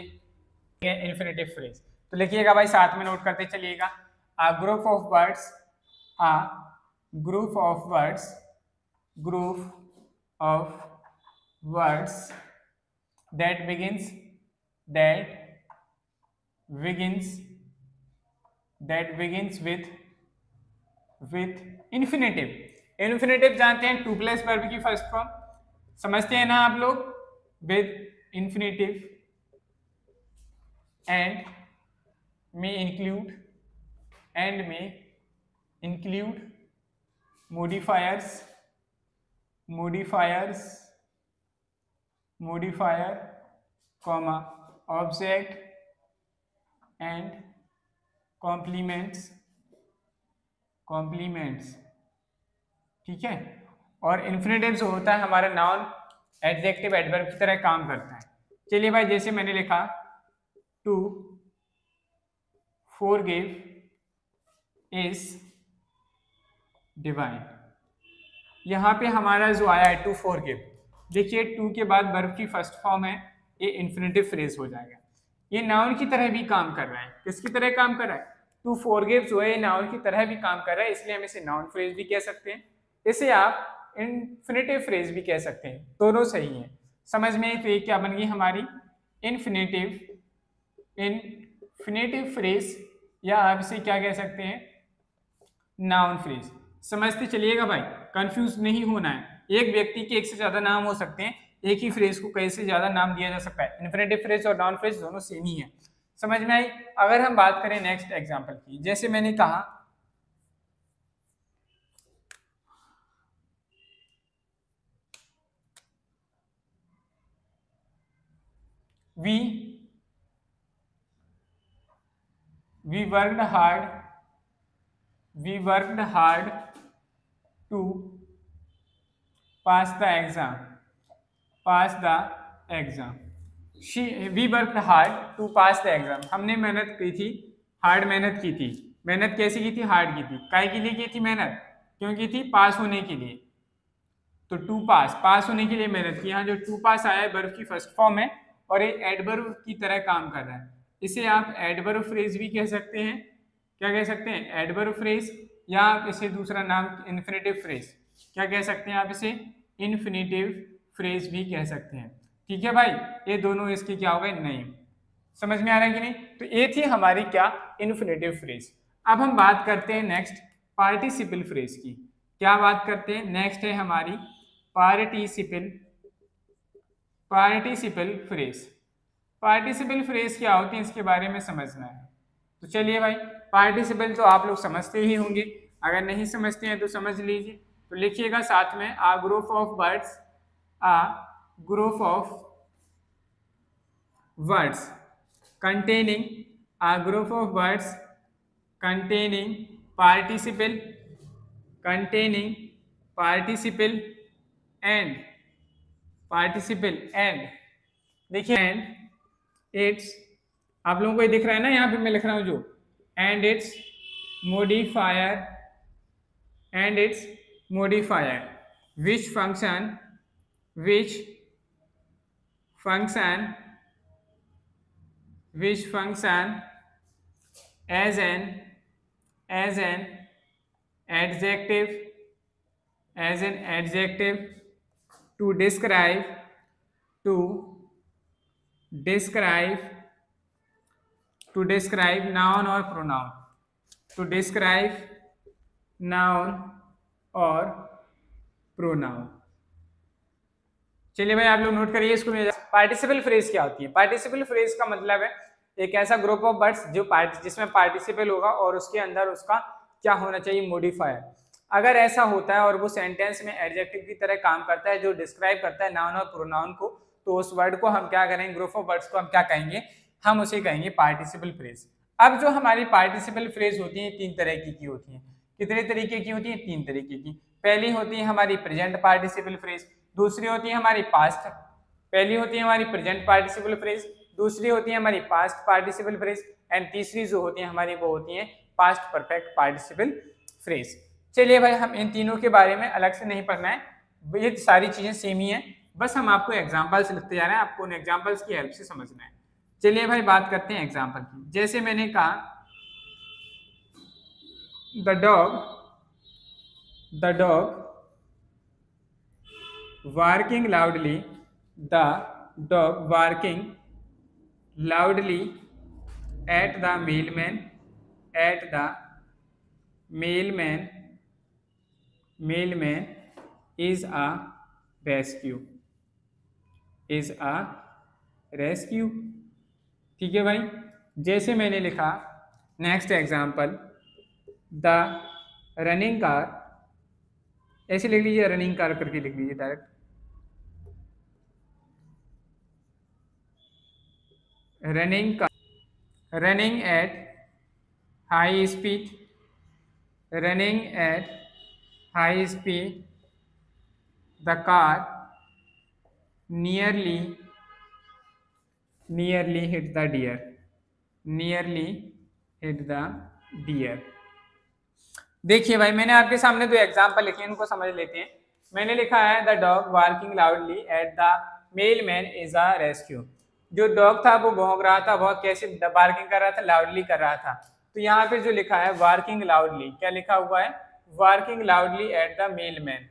इन्फिनेटिव फ्रेज तो लिखिएगा भाई, साथ में नोट करते चलिएगा। A group of words that begins with infinitive जानते हैं, 2 प्लस वर्ब की फर्स्ट फॉर्म समझते हैं ना आप लोग? with infinitive and may include modifier, comma, object and complements, ठीक है। और इन्फिनेटिव जो होता है हमारा नाउन एडजेक्टिव एडवर्ब की तरह काम करता है। चलिए भाई, जैसे मैंने लिखा टू forgive is divine, यहाँ पे हमारा जो आया है टू forgive, देखिए टू के बाद वर्ब की फर्स्ट फॉर्म है, ये इन्फिनेटिव फ्रेज हो जाएगा। ये नाउन की तरह भी काम कर रहा है। किसकी तरह काम कर रहा है? टू forgive जो है नाउन की तरह भी काम कर रहा है, इसलिए हम इसे नाउन फ्रेज भी कह सकते हैं, इसे आप इन्फिनेटिव फ्रेज भी कह सकते हैं, दोनों सही है। समझ में? तो ये क्या बन गई हमारी? इन्फिनेटिव फ्रेज, या आप इसे क्या कह सकते हैं? Noun phrase. समझते चलिएगा भाई, कंफ्यूज नहीं होना है। एक व्यक्ति के एक से ज्यादा नाम हो सकते हैं, एक ही फ्रेज को कई से ज्यादा नाम दिया जा सकता है। इन्फिनेटिव फ्रेज और नाउन फ्रेज दोनों सेम ही है। समझ में आई? अगर हम बात करें नेक्स्ट एग्जांपल की, जैसे मैंने कहा we worked hard to pass the exam. We worked hard to pass the exam. हमने मेहनत की थी, हार्ड मेहनत की थी। मेहनत कैसी की थी? हार्ड की थी। काय के लिए की थी मेहनत? क्यों की थी? पास होने के लिए। तो टू पास होने के लिए मेहनत की। यहाँ जो टू पास आया है वर्ब की फर्स्ट फॉर्म है और ये एडवर्ब की तरह काम कर रहा है। इसे आप एडवर्ब फ्रेज भी कह सकते हैं। क्या कह सकते हैं? एडवर्ब फ्रेज, या आप इसे दूसरा नाम इन्फिनेटिव फ्रेज, क्या कह सकते हैं आप इसे? इन्फिनेटिव फ्रेज भी कह सकते हैं। ठीक है भाई, ये दोनों इसके क्या हो गए? नेम। समझ में आ रहा है कि नहीं? तो ये थी हमारी क्या? Infinitive phrase. अब हम बात करते हैं नेक्स्ट पार्टिसिपल फ्रेज की। क्या बात करते हैं? नेक्स्ट है हमारी पार्टिसिपल फ्रेज। पार्टिसिपल फ्रेज क्या होती है, इसके बारे में समझना है। तो चलिए भाई, पार्टिसिपल तो आप लोग समझते ही होंगे, अगर नहीं समझते हैं तो समझ लीजिए। तो लिखिएगा साथ में, a group of words containing participle and देखिए एंड इट्स, आप लोगों को ये दिख रहा है ना, यहाँ पे मैं लिख रहा हूँ जो and it's modifier which function which function as an adjective to describe noun or pronoun, to describe noun और pronoun। चलिए भाई आप लोग नोट करिए इसको। पार्टिसिपल फ्रेज क्या होती है? पार्टिसिपल फ्रेज का मतलब है एक ऐसा ग्रुप ऑफ वर्ड्स जिसमें पार्टिसिपल होगा और उसके अंदर उसका क्या होना चाहिए? मॉडिफायर। अगर ऐसा होता है और वो सेंटेंस में एडजेक्टिव की तरह काम करता है जो डिस्क्राइब करता है नाउन और प्रोनाउन को, तो उस वर्ड को हम क्या करेंगे? ग्रुप ऑफ वर्ड्स को हम क्या कहेंगे? हम उसे कहेंगे पार्टिसिपल फ्रेज। अब जो हमारी पार्टिसिपल फ्रेज होती है तीन तरह की होती है। कितने तरीके की होती है? तीन तरीके की। पहली होती है हमारी प्रेजेंट पार्टिसिपल फ्रेज, दूसरी होती है हमारी पास्ट, पहली होती है हमारी प्रेजेंट पार्टिसिपल फ्रेज, दूसरी होती है हमारी पास्ट पार्टिसिपल फ्रेज, एंड तीसरी जो होती है हमारी वो होती है पास्ट परफेक्ट पार्टिसिपल फ्रेज। चलिए भाई हम इन तीनों के बारे में अलग से नहीं पढ़ना है, ये सारी चीजें सेम ही है, बस हम आपको एग्जांपल्स लिखते जा रहे हैं, आपको उन एग्जांपल्स की हेल्प से समझना है। चलिए भाई बात करते हैं एग्जांपल की। जैसे मैंने कहा the dog barking loudly, the dog barking loudly at the mailman is a rescue, ठीक है भाई। जैसे मैंने लिखा next example the running car, ऐसे लिख लीजिए, रनिंग कार करके लिख लीजिए direct. running at high speed, the car nearly hit the deer, देखिए भाई मैंने आपके सामने दो एग्जाम्पल लिखे हैं, इनको समझ लेते हैं। मैंने लिखा है the dog barking loudly at the Mailman is a rescue. जो डॉग था वो भौंक रहा था, बहुत कैसे बार्किंग कर रहा था? लाउडली कर रहा था। तो यहाँ पे जो लिखा है बार्किंग लाउडली, क्या लिखा हुआ है? Barking loudly at the Mailman,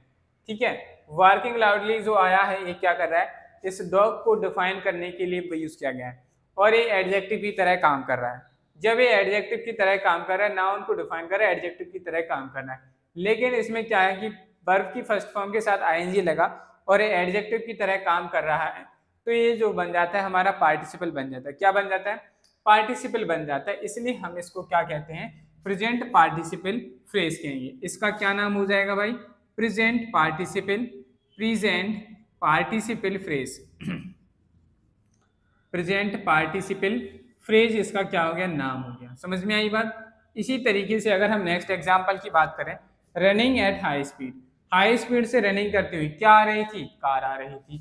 ठीक है। बार्किंग लाउडली जो आया है ये क्या कर रहा है? इस डॉग को डिफाइन करने के लिए यूज किया गया है और ये एडजेक्टिव की तरह काम कर रहा है। जब ये एडजेक्टिव की तरह काम कर रहा है, नाउन को डिफाइन कर रहा है, एडजेक्टिव की तरह काम करना है, लेकिन इसमें क्या है कि वर्ब की फर्स्ट फॉर्म के साथ आईएनजी लगा और ये एडजेक्टिव की तरह काम कर रहा है, तो ये जो बन जाता है हमारा पार्टिसिपल बन जाता है। क्या बन जाता है? पार्टिसिपल बन जाता है। इसलिए हम इसको क्या कहते हैं? प्रेजेंट पार्टिसिपल फ्रेज कहेंगे। इसका क्या नाम हो जाएगा भाई? Present participle phrase. Present participle phrase इसका क्या हो गया? नाम हो गया। समझ में आई बात? इसी तरीके से अगर हम नेक्स्ट एग्जांपल की बात करें, running at high speed, high speed से रनिंग करती हुई क्या आ रही थी? कार आ रही थी।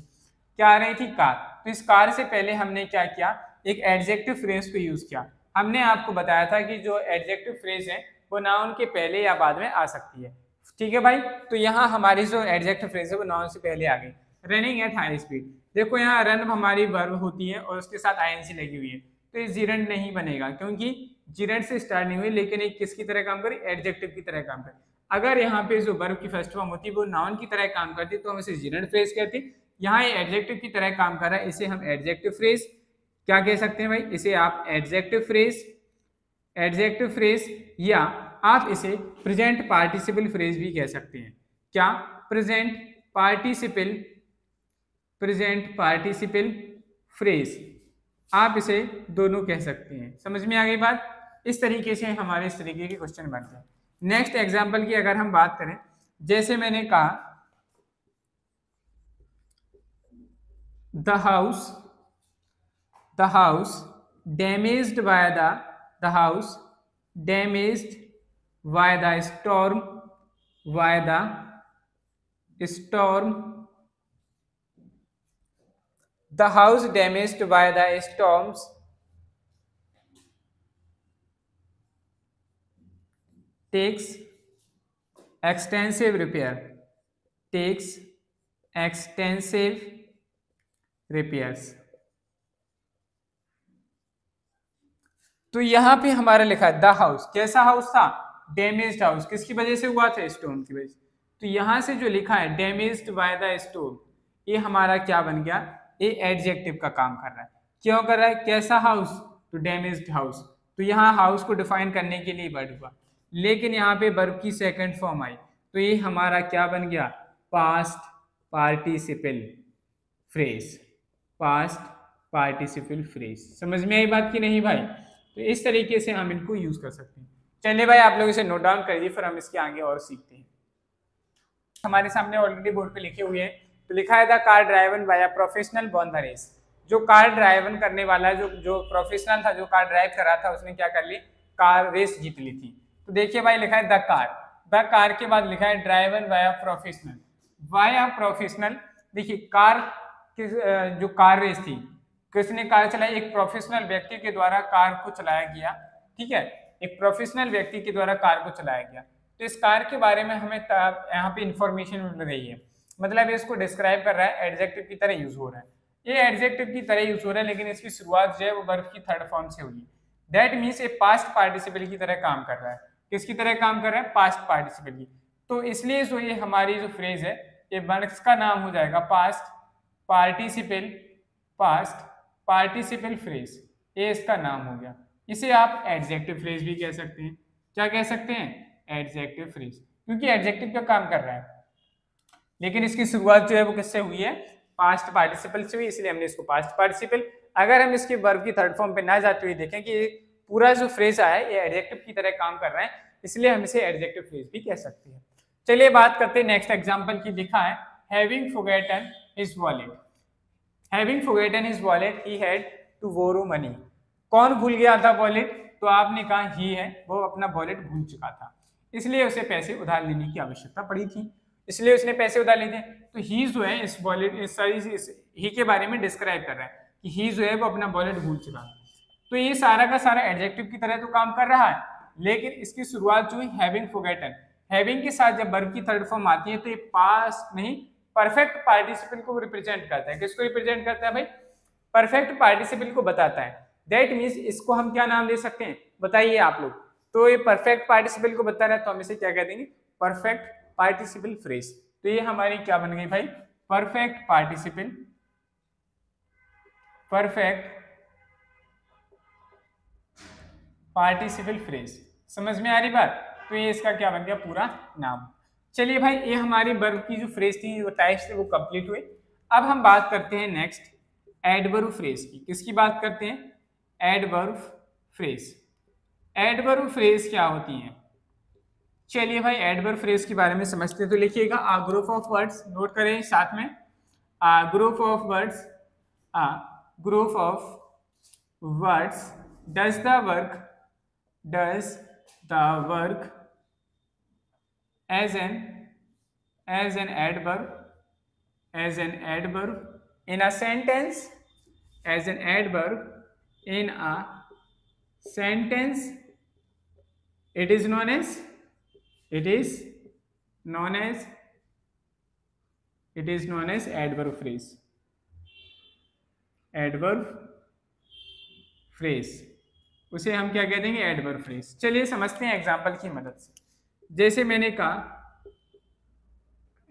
क्या आ रही थी? कार। तो इस कार से पहले हमने क्या किया? एक एडजेक्टिव फ्रेज को यूज किया। हमने आपको बताया था कि जो एडजेक्टिव फ्रेज है वो नाउन के पहले या बाद में आ सकती है, ठीक है भाई। तो यहाँ हमारी जो एडजेक्टिव फ्रेज है वो नाउन से पहले आ गई। रनिंग एट हाई स्पीड, देखो यहाँ रन हमारी वर्ब होती है और उसके साथ आईएनजी लगी हुई है, तो ये जीरेंट नहीं बनेगा क्योंकि जीरेंट से स्टार्ट नहीं हुई, लेकिन एक किसकी तरह काम करे? एडजेक्टिव की तरह काम करे। अगर यहाँ पे जो वर्ब की फर्स्ट फॉर्म होती है वो नाउन की तरह काम करती तो हम इसे जीरेंट फ्रेज कहते। यहाँ ये एडजेक्टिव की तरह काम कर रहा है, इसे हम एडजेक्टिव फ्रेज क्या कह सकते हैं भाई? इसे आप एडजेक्टिव फ्रेज या आप इसे प्रेजेंट पार्टिसिपल फ्रेज भी कह सकते हैं। क्या? प्रेजेंट पार्टिसिपल फ्रेज, आप इसे दोनों कह सकते हैं। समझ में आ गई बात? इस तरीके से हमारे इस तरीके के क्वेश्चन बनते हैं। नेक्स्ट एग्जांपल की अगर हम बात करें, जैसे मैंने कहा the house damaged by the storm the house damaged by the storms takes extensive repairs। तो यहाँ पे हमारा लिखा है द हाउस, कैसा हाउस था, डैमेज्ड हाउस, किसकी वजह से हुआ था, स्टोन की वजह से। तो यहाँ से जो लिखा है डैमेज्ड बाय द स्टोन, ये हमारा क्या बन गया, ये एडजेक्टिव का काम कर रहा है। क्यों कर रहा है, कैसा हाउस, तो डैमेज्ड हाउस। तो यहाँ हाउस को डिफाइन करने के लिए वर्ब हुआ, लेकिन यहाँ पे वर्ब की सेकंड फॉर्म आई, तो ये हमारा क्या बन गया, past participle phrase, past participle phrase. समझ में आई बात की नहीं भाई। तो इस तरीके से हम इनको यूज कर सकते हैं। चलिए भाई आप लोग इसे नोट डाउन करिए, फिर हम इसके आगे और सीखते हैं। हमारे सामने ऑलरेडी बोर्ड पे लिखे हुए हैं। तो लिखा है the car driven by a professional won the race. जो कार ड्राइवन करने वाला है, जो प्रोफेशनल था, जो कार ड्राइव कर रहा था, उसने क्या कर ली, कार रेस जीत ली थी। तो देखिए भाई लिखा है द कार के बाद लिखा है driven by a professional, by a professional. देखिए कार जो कार रेस थी, किसने कार चलाई, एक प्रोफेशनल व्यक्ति के द्वारा कार को चलाया गया। ठीक है, एक प्रोफेशनल व्यक्ति के द्वारा कार को चलाया गया। तो इस कार के बारे में हमें यहाँ पे इंफॉर्मेशन मिल रही है, मतलब इसको डिस्क्राइब कर रहा है, एडजेक्टिव की तरह यूज हो रहा है। ये एडजेक्टिव की तरह यूज हो रहा है, लेकिन इसकी शुरुआत जो है वो वर्ब की थर्ड फॉर्म से हुई। दैट मीन्स ये पास्ट पार्टिसिपल की तरह काम कर रहा है। किसकी तरह काम कर रहा है, पास्ट पार्टिसिपल की। तो इसलिए जो ये हमारी जो फ्रेज है, ये वर्ब का नाम हो जाएगा past participle, past participle phrase, ये इसका नाम हो गया। इसे आप एडजेक्टिव फ्रेज भी कह सकते हैं। क्या कह सकते हैं, एडजेक्टिव फ्रेज, क्योंकि एडजेक्टिव का काम कर रहा है, लेकिन इसकी शुरुआत जो है वो किससे हुई है, पास्ट पार्टिसिपल से हुई, इसलिए हमने इसको पास्ट पार्टिसिपल। अगर हम इसके वर्ब की थर्ड फॉर्म पे ना जाते हुए देखें कि पूरा जो फ्रेज आया है ये एडजेक्टिव की तरह काम कर रहा है, इसलिए हम इसे एडजेक्टिव फ्रेज भी कह सकते हैं। चलिए बात करते हैं नेक्स्ट एग्जांपल की। लिखा है having forgotten his wallet, having forgotten his wallet he had to borrow money. कौन भूल गया था वॉलेट, तो आपने कहा ही है, वो अपना वॉलेट भूल चुका था, इसलिए उसे पैसे उधार लेने की आवश्यकता पड़ी थी, इसलिए उसने पैसे उधार लिए थे। तो ही जो है इस वॉलेट, इस ही के बारे में डिस्क्राइब कर रहा है कि ही जो है वो अपना वॉलेट भूल चुका। तो ये सारा का सारा एडजेक्टिव की तरह तो काम कर रहा है, लेकिन इसकी शुरुआत जो है हैविंग फॉरगॉटन, हैविंग के साथ जब वर्ब की थर्ड फॉर्म आती है तो ये पास्ट नहीं परफेक्ट पार्टिसिपल को रिप्रेजेंट करता है। किसको रिप्रेजेंट करता है भाई, परफेक्ट पार्टिसिपल को बताता है। दैट मीन्स इसको हम क्या नाम दे सकते हैं, बताइए आप लोग। तो ये परफेक्ट पार्टिसिपल को बता रहा है, तो हम इसे क्या कह देंगे, परफेक्ट पार्टिसिपल फ्रेज। तो ये हमारी क्या बन गई भाई, perfect participle, perfect participle phrase. समझ में आ रही बात। तो ये इसका क्या बन गया, पूरा नाम। चलिए भाई ये हमारी वर्ब की जो फ्रेज थी, जो टाइप्स थे, वो कंप्लीट हुए। अब हम बात करते हैं नेक्स्ट एडवर्ब फ्रेज की। किसकी बात करते हैं, एडवर्ब फ्रेज। एडवर्ब फ्रेज क्या होती है, चलिए भाई एडवर्ब फ्रेज के बारे में समझते हैं। तो लिखिएगा a group of words, note करें साथ में, a group of words, a group of words does the work, does the work as an adverb, as an adverb in a sentence, as an adverb in a sentence, it is known as, it is known as, it is known as adverb phrase, adverb phrase, उसे हम क्या कह देंगे, एडवर्ब फ्रेज। चलिए समझते हैं एग्जांपल की मदद से। जैसे मैंने कहा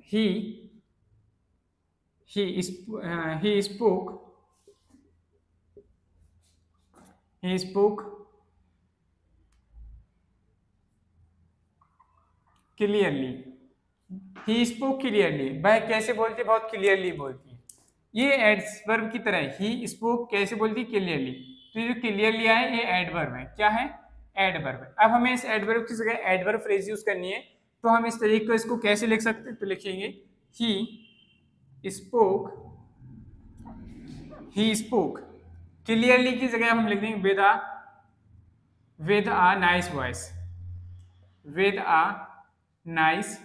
he spoke clearly, he spoke clearly। वह कैसे बोलती है, बहुत क्लियरली बोलती है। ये एडवर्ब की तरह है, he spoke कैसे बोलती है, क्लियरली। तो ये जो क्लियरली है ये एडवर्ब है। क्या है, एडवर्ब है। अब हमें इस एडवर्ब की जगह एडवर्ब फ्रेज यूज करनी है, तो हम इस तरीके को इसको कैसे लिख सकते हैं, तो लिखेंगे ही स्पोक क्लियरली की जगह हम लिख देंगे with a nice voice, with a nice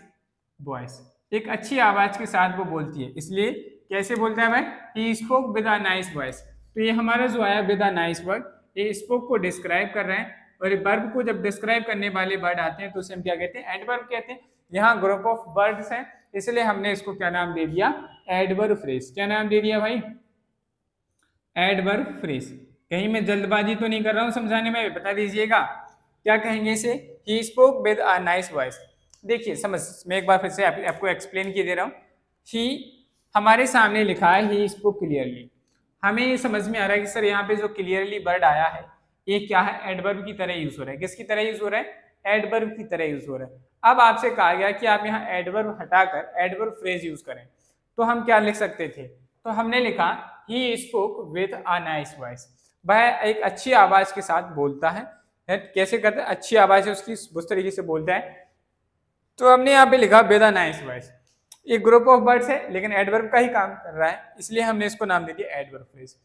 voice. एक अच्छी आवाज के साथ वो बोलती है, इसलिए कैसे बोलता है भाई, he spoke with a nice voice. तो ये हमारा जो आया विद अ नाइस वर्ड, ये स्पोक को डिस्क्राइब कर रहे हैं, और वर्ब को जब डिस्क्राइब करने वाले वर्ड आते हैं तो उसे हम क्या कहते हैं, एडवर्ब कहते हैं। यहाँ ग्रुप ऑफ वर्ड्स हैं, इसलिए हमने इसको क्या नाम दे दिया, एडवर्ब फ्रेज। क्या नाम दे दिया भाई, एडवर्ब फ्रेज। कहीं मैं जल्दबाजी तो नहीं कर रहा हूँ समझाने में, बता दीजिएगा क्या कहेंगे इसे। He spoke with a nice voice. देखिए समझ, मैं एक बार फिर से आपको एक्सप्लेन किए दे रहा हूँ। ही हमारे सामने लिखा है ही स्पोक क्लियरली, हमें ये समझ में आ रहा है कि सर यहाँ पे जो क्लियरली वर्ड आया है ये क्या है, एडवर्ब की तरह यूज हो रहा है। किसकी तरह यूज हो रहा है? एडवर्ब की तरह यूज हो रहा है। अब आपसे कहा गया कि आप यहाँ एडवर्ब हटाकर एडवर्ब फ्रेज यूज करें, तो हम क्या लिख सकते थे? तो हमने लिखा he spoke with a nice voice. वह एक अच्छी आवाज के साथ बोलता है। कैसे करता है? अच्छी आवाज है उसकी, उस तरीके से बोलता है। तो हमने यहाँ पे लिखा विद अ नाइस वॉइस। ये ग्रुप ऑफ वर्ड्स है लेकिन एडवर्ब का ही काम कर रहा है, इसलिए हमने इसको नाम दे दिया एडवर्ब फ्रेज।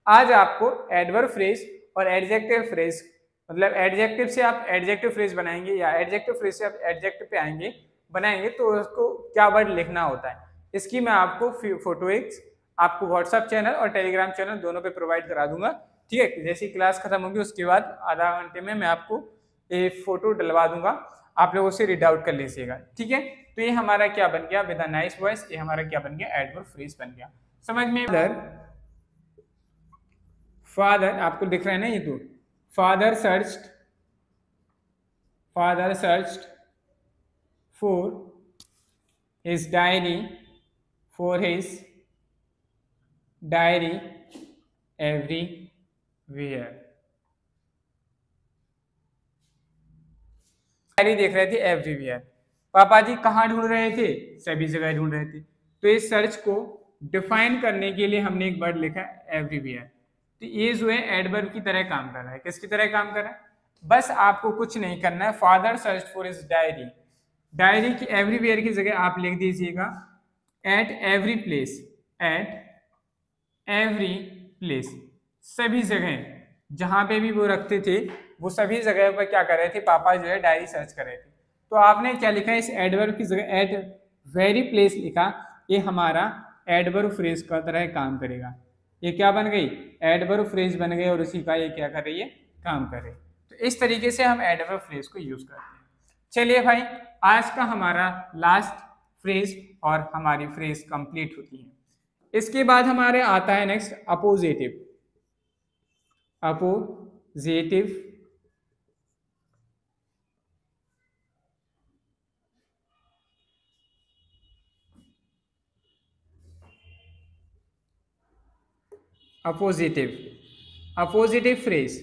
आज आपको एडवर्ब फ्रेज और एडजेक्टिव फ्रेज, मतलब एडजेक्टिव से आप एडजेक्टिव फ्रेज बनाएंगे या एडजेक्टिव फ्रेज से आप एडजेक्टिव पे आएंगे बनाएंगे, तो उसको क्या वर्ड लिखना होता है इसकी मैं आपको फोटो आपको व्हाट्सएप चैनल और टेलीग्राम चैनल दोनों पे प्रोवाइड करा दूंगा। ठीक है, जैसी क्लास खत्म होगी उसके बाद आधा घंटे में मैं आपको ये फोटो डलवा दूंगा, आप लोग उसे रीड आउट कर लीजिएगा। ठीक है, तो ये हमारा क्या बन गया? With a nice voice. ये हमारा क्या बन गया? एडवर्ब फ्रेज बन गया। समझ में? फादर आपको दिख रहा है ना ये, तो father searched for his diary everywhere. Diary देख रहे थे एवरीवेयर। पापा जी कहाँ ढूंढ रहे थे? सभी जगह ढूंढ रहे थे। तो इस सर्च को डिफाइन करने के लिए हमने एक वर्ड लिखा एवरीवेयर। तो ये जो है एडवर्ब की तरह काम कर रहा है। किसकी तरह काम कर रहा है? बस आपको कुछ नहीं करना है। Father search for his diary, diary की एवरीवेयर की जगह आप लिख दीजिएगा at every place, at every place. सभी जगह जहां पे भी वो रखते थे वो सभी जगह पर क्या कर रहे थे? पापा जो है डायरी सर्च कर रहे थे। तो आपने क्या लिखा है? इस एडवर्ब की जगह एट वेरी प्लेस लिखा। ये हमारा एडवर्ब फ्रेज का तरह काम करेगा। ये क्या बन गई? एडवर्ब फ्रेज बन गई और उसी का ये क्या कर रही है? काम कर रही है। तो इस तरीके से हम एडवर्ब फ्रेज को यूज करते हैं। चलिए भाई, आज का हमारा लास्ट फ्रेज और हमारी फ्रेज कंप्लीट होती है। इसके बाद हमारे आता है next appositive. Appositive appositive appositive phrase.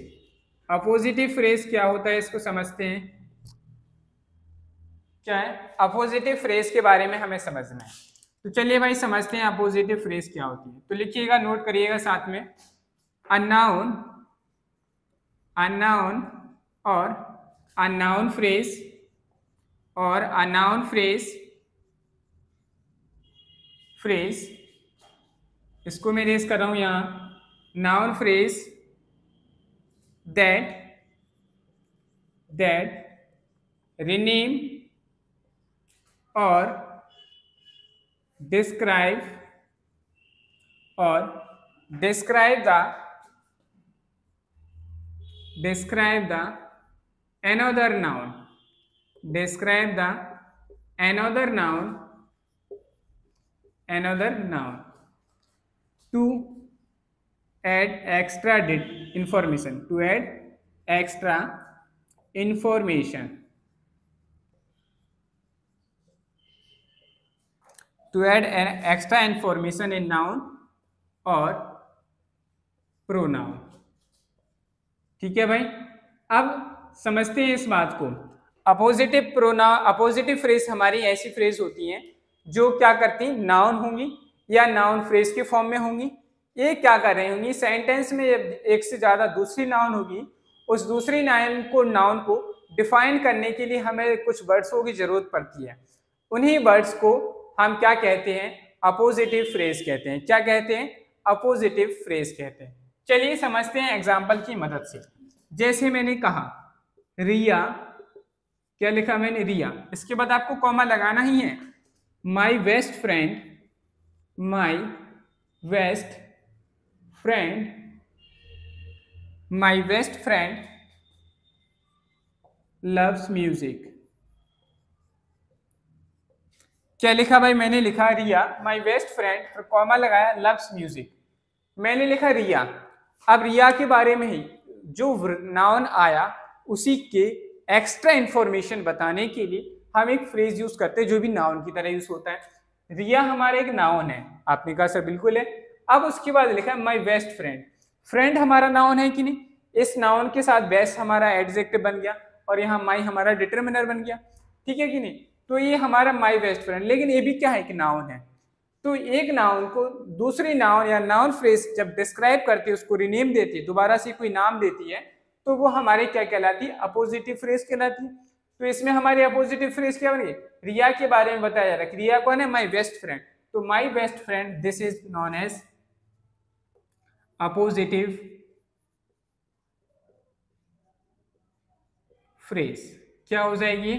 Appositive phrase क्या होता है इसको समझते हैं। क्या है अपोजिटिव फ्रेज के बारे में हमें समझना है। तो चलिए भाई समझते हैं अपोजिटिव फ्रेज क्या होती है। तो लिखिएगा, नोट करिएगा साथ में। अननाउन और अननाउन फ्रेज और अननाउन फ्रेज इसको मैं रेस कर रहा हूं यहां। नाउन फ्रेज दैट रिनेम और describe the another noun, to add extra information, in noun और प्रोनाउन। ठीक है भाई, अब समझते हैं इस बात को। अपोजिटिव फ्रेज हमारी ऐसी फ्रेज होती हैं जो क्या करती, नाउन होंगी या नाउन फ्रेज के फॉर्म में होंगी। ये क्या कर रही होंगी? सेंटेंस में एक से ज्यादा दूसरी नाउन होगी, उस दूसरी नाउन को डिफाइन करने के लिए हमें कुछ वर्ड्सों की जरूरत पड़ती है। उन्हीं वर्ड्स को हम क्या कहते हैं? अपोजिटिव फ्रेज कहते हैं। क्या कहते हैं? अपोजिटिव फ्रेज कहते हैं। चलिए समझते हैं एग्जाम्पल की मदद से। जैसे मैंने कहा रिया, क्या लिखा मैंने? रिया। इसके बाद आपको कॉमा लगाना ही है। माई बेस्ट फ्रेंड लव्स म्यूजिक। क्या लिखा भाई? मैंने लिखा रिया माई बेस्ट फ्रेंड, फिर कॉमा लगाया, लव्स म्यूजिक। मैंने लिखा रिया। अब रिया के बारे में ही जो नाउन आया उसी के एक्स्ट्रा इंफॉर्मेशन बताने के लिए हम एक फ्रेज यूज करते हैं जो भी नाउन की तरह यूज होता है। रिया हमारा एक नाउन है, आपने कहा सर बिल्कुल है। अब उसके बाद लिखा है माई बेस्ट फ्रेंड। फ्रेंड हमारा नाउन है कि नहीं, इस नाउन के साथ बेस्ट हमारा एडजेक्टिव बन गया और यहाँ माई हमारा डिटर्मिनर बन गया, ठीक है कि नहीं। तो ये हमारा माई बेस्ट फ्रेंड, लेकिन ये भी क्या है कि नाउन है। तो एक नाउन को दूसरी नाउन या नाउन फ्रेज जब डिस्क्राइब करती है, उसको रिनेम देती है, दोबारा से कोई नाम देती है, तो वो हमारे क्या कहलाती है, अपोजिटिव फ्रेज कहलाती है। तो इसमें हमारी अपोजिटिव फ्रेज क्या बनी, रिया के बारे में बताया जा रहा है। रिया कौन है, माई बेस्ट फ्रेंड। तो my best friend this is known as appositive phrase. क्या हो जाएगी,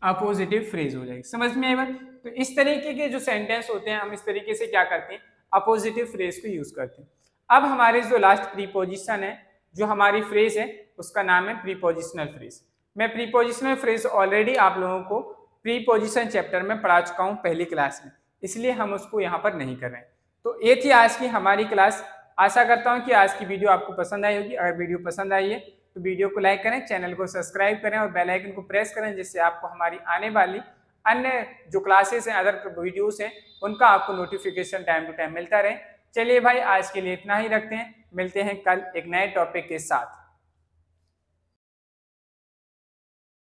अपोजिटिव फ्रेज हो जाएगी। समझ में आई बात। तो इस तरीके के जो सेंटेंस होते हैं हम इस तरीके से क्या करते हैं, अपोजिटिव फ्रेज को यूज करते हैं। अब हमारे जो लास्ट प्रीपोजिशन है, जो हमारी फ्रेज है, उसका नाम है प्रीपोजिशनल फ्रेज। मैं प्रीपोजिशनल फ्रेज ऑलरेडी आप लोगों को प्रीपोजिशन चैप्टर में पढ़ा चुका हूं पहली क्लास में, इसलिए हम उसको यहाँ पर नहीं कर रहे हैं। तो ये थी आज की हमारी क्लास। आशा करता हूँ कि आज की वीडियो आपको पसंद आई होगी। अगर वीडियो पसंद आई है तो वीडियो को लाइक करें, चैनल को सब्सक्राइब करें और बेल आइकन को प्रेस करें, जिससे आपको हमारी आने वाली अन्य जो क्लासेस हैं, अदर वीडियोस हैं, उनका आपको नोटिफिकेशन टाइम टू टाइम मिलता रहे। चलिए भाई, आज के लिए इतना ही रखते हैं, मिलते हैं कल एक नए टॉपिक के साथ।